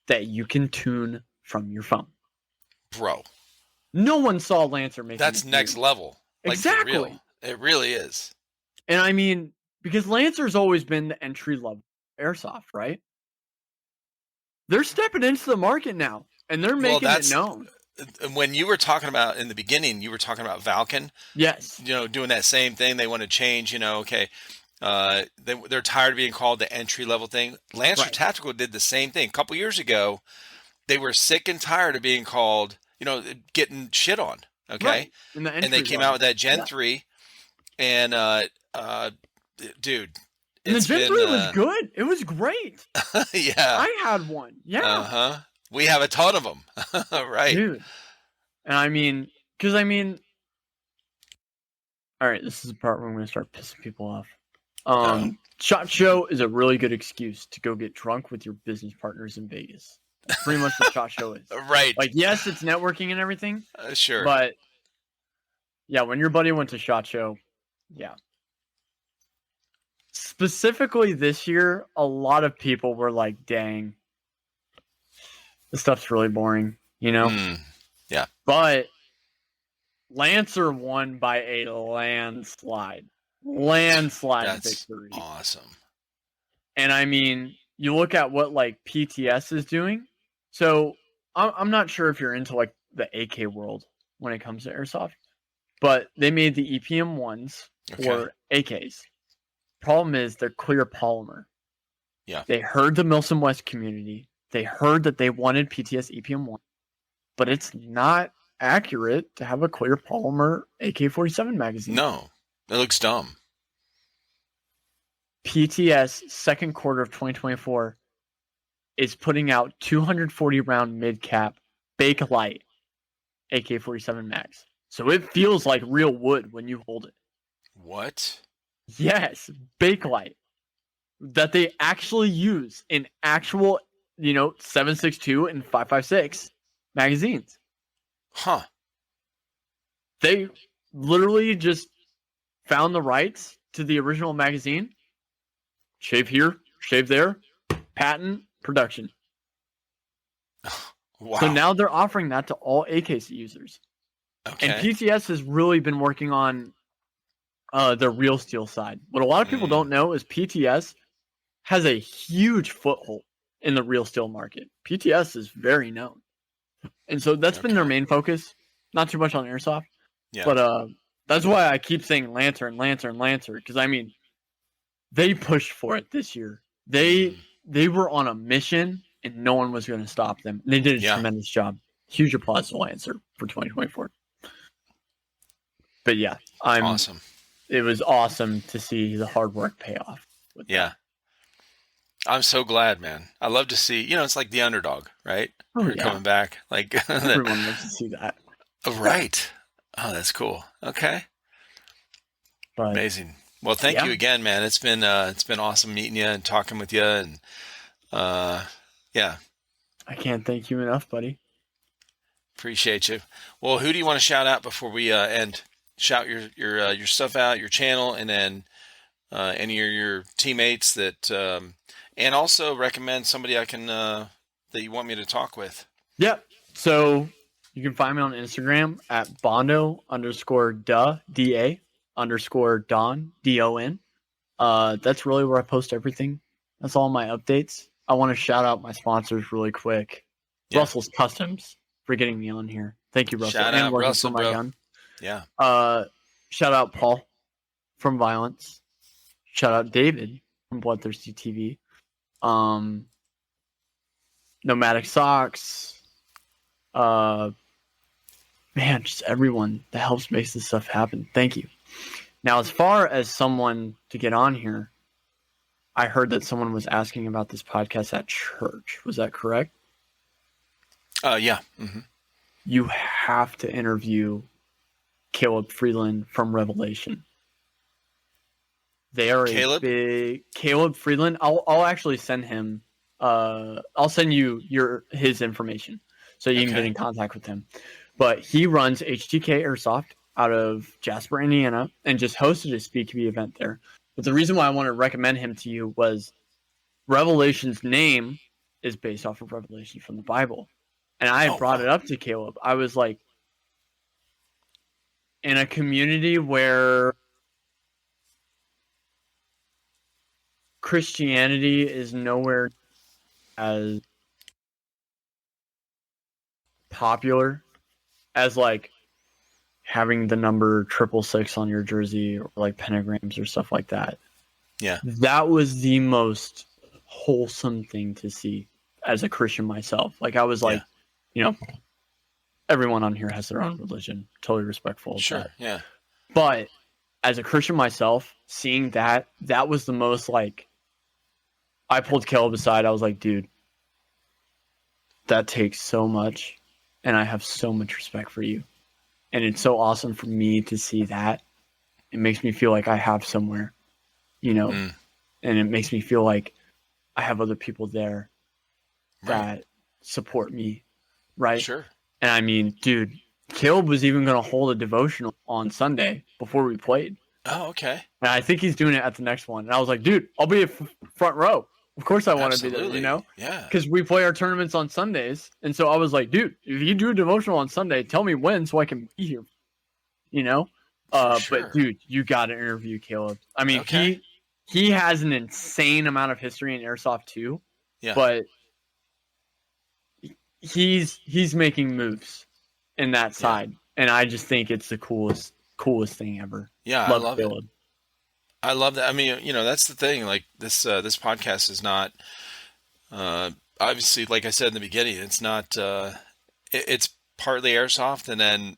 that you can tune from your phone. Bro. No one saw Lancer making That's next level. Like, exactly. For real. It really is. And I mean, because Lancer's always been the entry level airsoft, right? They're stepping into the market now, and they're making it known. When you were talking about in the beginning, you were talking about Valken. Yes. Doing that same thing. They want to change, okay. They're tired of being called the entry level thing. Lancer Tactical did the same thing. A couple years ago, they were sick and tired of being called, getting shit on. Okay. Right. And they came out with that Gen 3. And, dude. And the Gen 3 was good. It was great. Yeah. I had one. Yeah. Uh-huh. We have a ton of them. Right. Dude. And all right, this is the part where I'm going to start pissing people off. SHOT Show is a really good excuse to go get drunk with your business partners in Vegas. That's pretty much what SHOT Show is. Right. Like, yes, it's networking and everything. Sure. But, yeah, when your buddy went to SHOT Show, yeah. Specifically this year, a lot of people were like, dang, this stuff's really boring, Yeah. But Lancer won by a landslide. That's victory. Awesome. And I mean, you look at what like PTS is doing. So I'm not sure if you're into like the AK world when it comes to airsoft, but they made the EPM ones for AKs. Problem is they're clear polymer. Yeah. They heard the Milsim West community. They heard that they wanted PTS EPM1, but it's not accurate to have a clear polymer AK-47 magazine. No, it looks dumb. PTS second quarter of 2024 is putting out 240 round mid cap Bakelite AK-47 mags. So it feels like real wood when you hold it. What? Yes, Bakelite that they actually use in actual, 7.62 and 5.56 magazines. Huh. They literally just found the rights to the original magazine. Shave here, shave there, patent, production. Wow. So now they're offering that to all AK users. Okay. And PTS has really been working on the real steel side. What a lot of people don't know is PTS has a huge foothold in the real steel market. PTS is very known. And so that's been their main focus. Not too much on airsoft. Yeah. But that's why I keep saying Lancer. Because I mean, they pushed for it this year. They were on a mission and no one was going to stop them. And they did a tremendous job. Huge applause to Lancer for 2024. But yeah, awesome. It was awesome to see the hard work pay off. Yeah. I'm so glad, man. I love to see, it's like the underdog, right? Oh, Coming back. Like everyone loves to see that. Right. Oh, that's cool. Okay. But, amazing. Well, thank you again, man. It's been awesome meeting you and talking with you, and yeah. I can't thank you enough, buddy. Appreciate you. Well, who do you want to shout out before we end? Shout your stuff out, your channel, and then any of your teammates that, and also recommend somebody I can that you want me to talk with. Yep. So you can find me on Instagram at Bondo _da DA _Don DON. That's really where I post everything. That's all my updates. I want to shout out my sponsors really quick. Yeah. Russell's Customs for getting me on here. Thank you, Russell. Shout out Russell, my gun. Yeah. Shout out Paul from Violence. Shout out David from Bloodthirsty TV. Nomadic Socks. Man, just everyone that helps make this stuff happen. Thank you. Now, as far as someone to get on here, I heard that someone was asking about this podcast at church. Was that correct? Yeah. Mm-hmm. You have to interview Caleb Freeland from Revelation. They are a big Caleb Freeland. I'll actually send him I'll send you his information so you can get in contact with him. But he runs HTK Airsoft out of Jasper, Indiana, and just hosted a Speak to Be event there. But the reason why I want to recommend him to you was Revelation's name is based off of Revelation from the Bible. And I brought it up to Caleb. I was like, in a community where Christianity is nowhere as popular as like having the number 666 on your jersey or like pentagrams or stuff like that. Yeah. That was the most wholesome thing to see as a Christian myself. Like I was like, you know, everyone on here has their own religion. Totally respectful of Sure. that. Yeah. But as a Christian myself, seeing that was the most like, I pulled Caleb aside. I was like, dude, that takes so much. And I have so much respect for you. And it's so awesome for me to see that. It makes me feel like I have somewhere, you know, and it makes me feel like I have other people there that support me. Right. Sure. And I mean, dude, Caleb was even going to hold a devotional on Sunday before we played. Oh, okay. And I think he's doing it at the next one. And I was like, dude, I'll be front row. Of course I want to be there, you know? Yeah. Because we play our tournaments on Sundays. And so I was like, dude, if you do a devotional on Sunday, tell me when so I can be here, you know? Sure. But, dude, you got to interview Caleb. I mean, he has an insane amount of history in Airsoft too. Yeah. But he's making moves in that side. And I just think it's the coolest thing ever. Yeah, I love Caleb. it. I love that. I mean, you know, that's the thing. Like this podcast is not, obviously, like I said in the beginning, it's not, it's partly Airsoft and then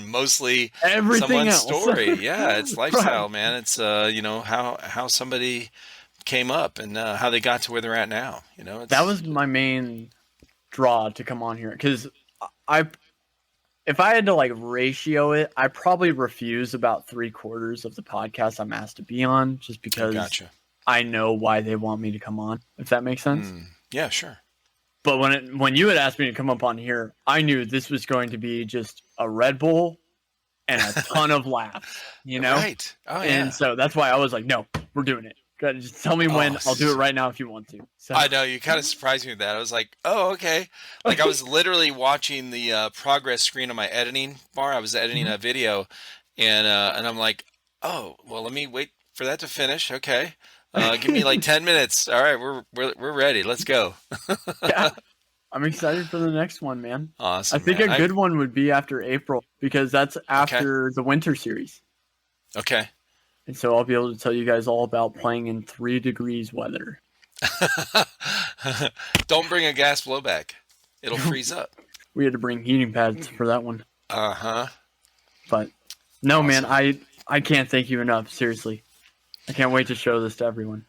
mostly everything someone's else. story. Yeah. It's lifestyle, Right. man. It's, you know, how somebody came up and how they got to where they're at now, you know. That was my main draw to come on here. Because if I had to like ratio it, I probably refuse about 3/4 of the podcast I'm asked to be on just because I know why they want me to come on, if that makes sense. Yeah, sure. But when you had asked me to come up on here, I knew this was going to be just a Red Bull and a ton of laughs, you know? Right. Oh, yeah. And so that's why I was like, no, we're doing it. Just tell me when. I'll do it right now if you want to. So. I know, you kind of surprised me with that. I was like, oh, okay. Like I was literally watching the progress screen on my editing bar. I was editing a video, and I'm like, oh, well, let me wait for that to finish. Okay, give me like 10 minutes. All right, we're ready. Let's go. Yeah, I'm excited for the next one, man. Awesome. I think a good one would be after April because that's after the winter series. Okay. And so I'll be able to tell you guys all about playing in 3 degrees weather. Don't bring a gas blowback. It'll freeze up. We had to bring heating pads for that one. Uh-huh. But no, man, I can't thank you enough. Seriously. I can't wait to show this to everyone.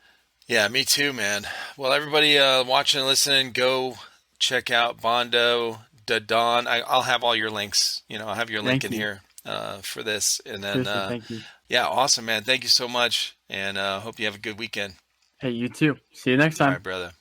Yeah, me too, man. Well, everybody watching and listening, go check out Bondo, Dawn. I'll have all your links. You know, I'll have your link in here for this. And then, thank you. Yeah, awesome, man. Thank you so much. And hope you have a good weekend. Hey, you too. See you next time. All right, brother.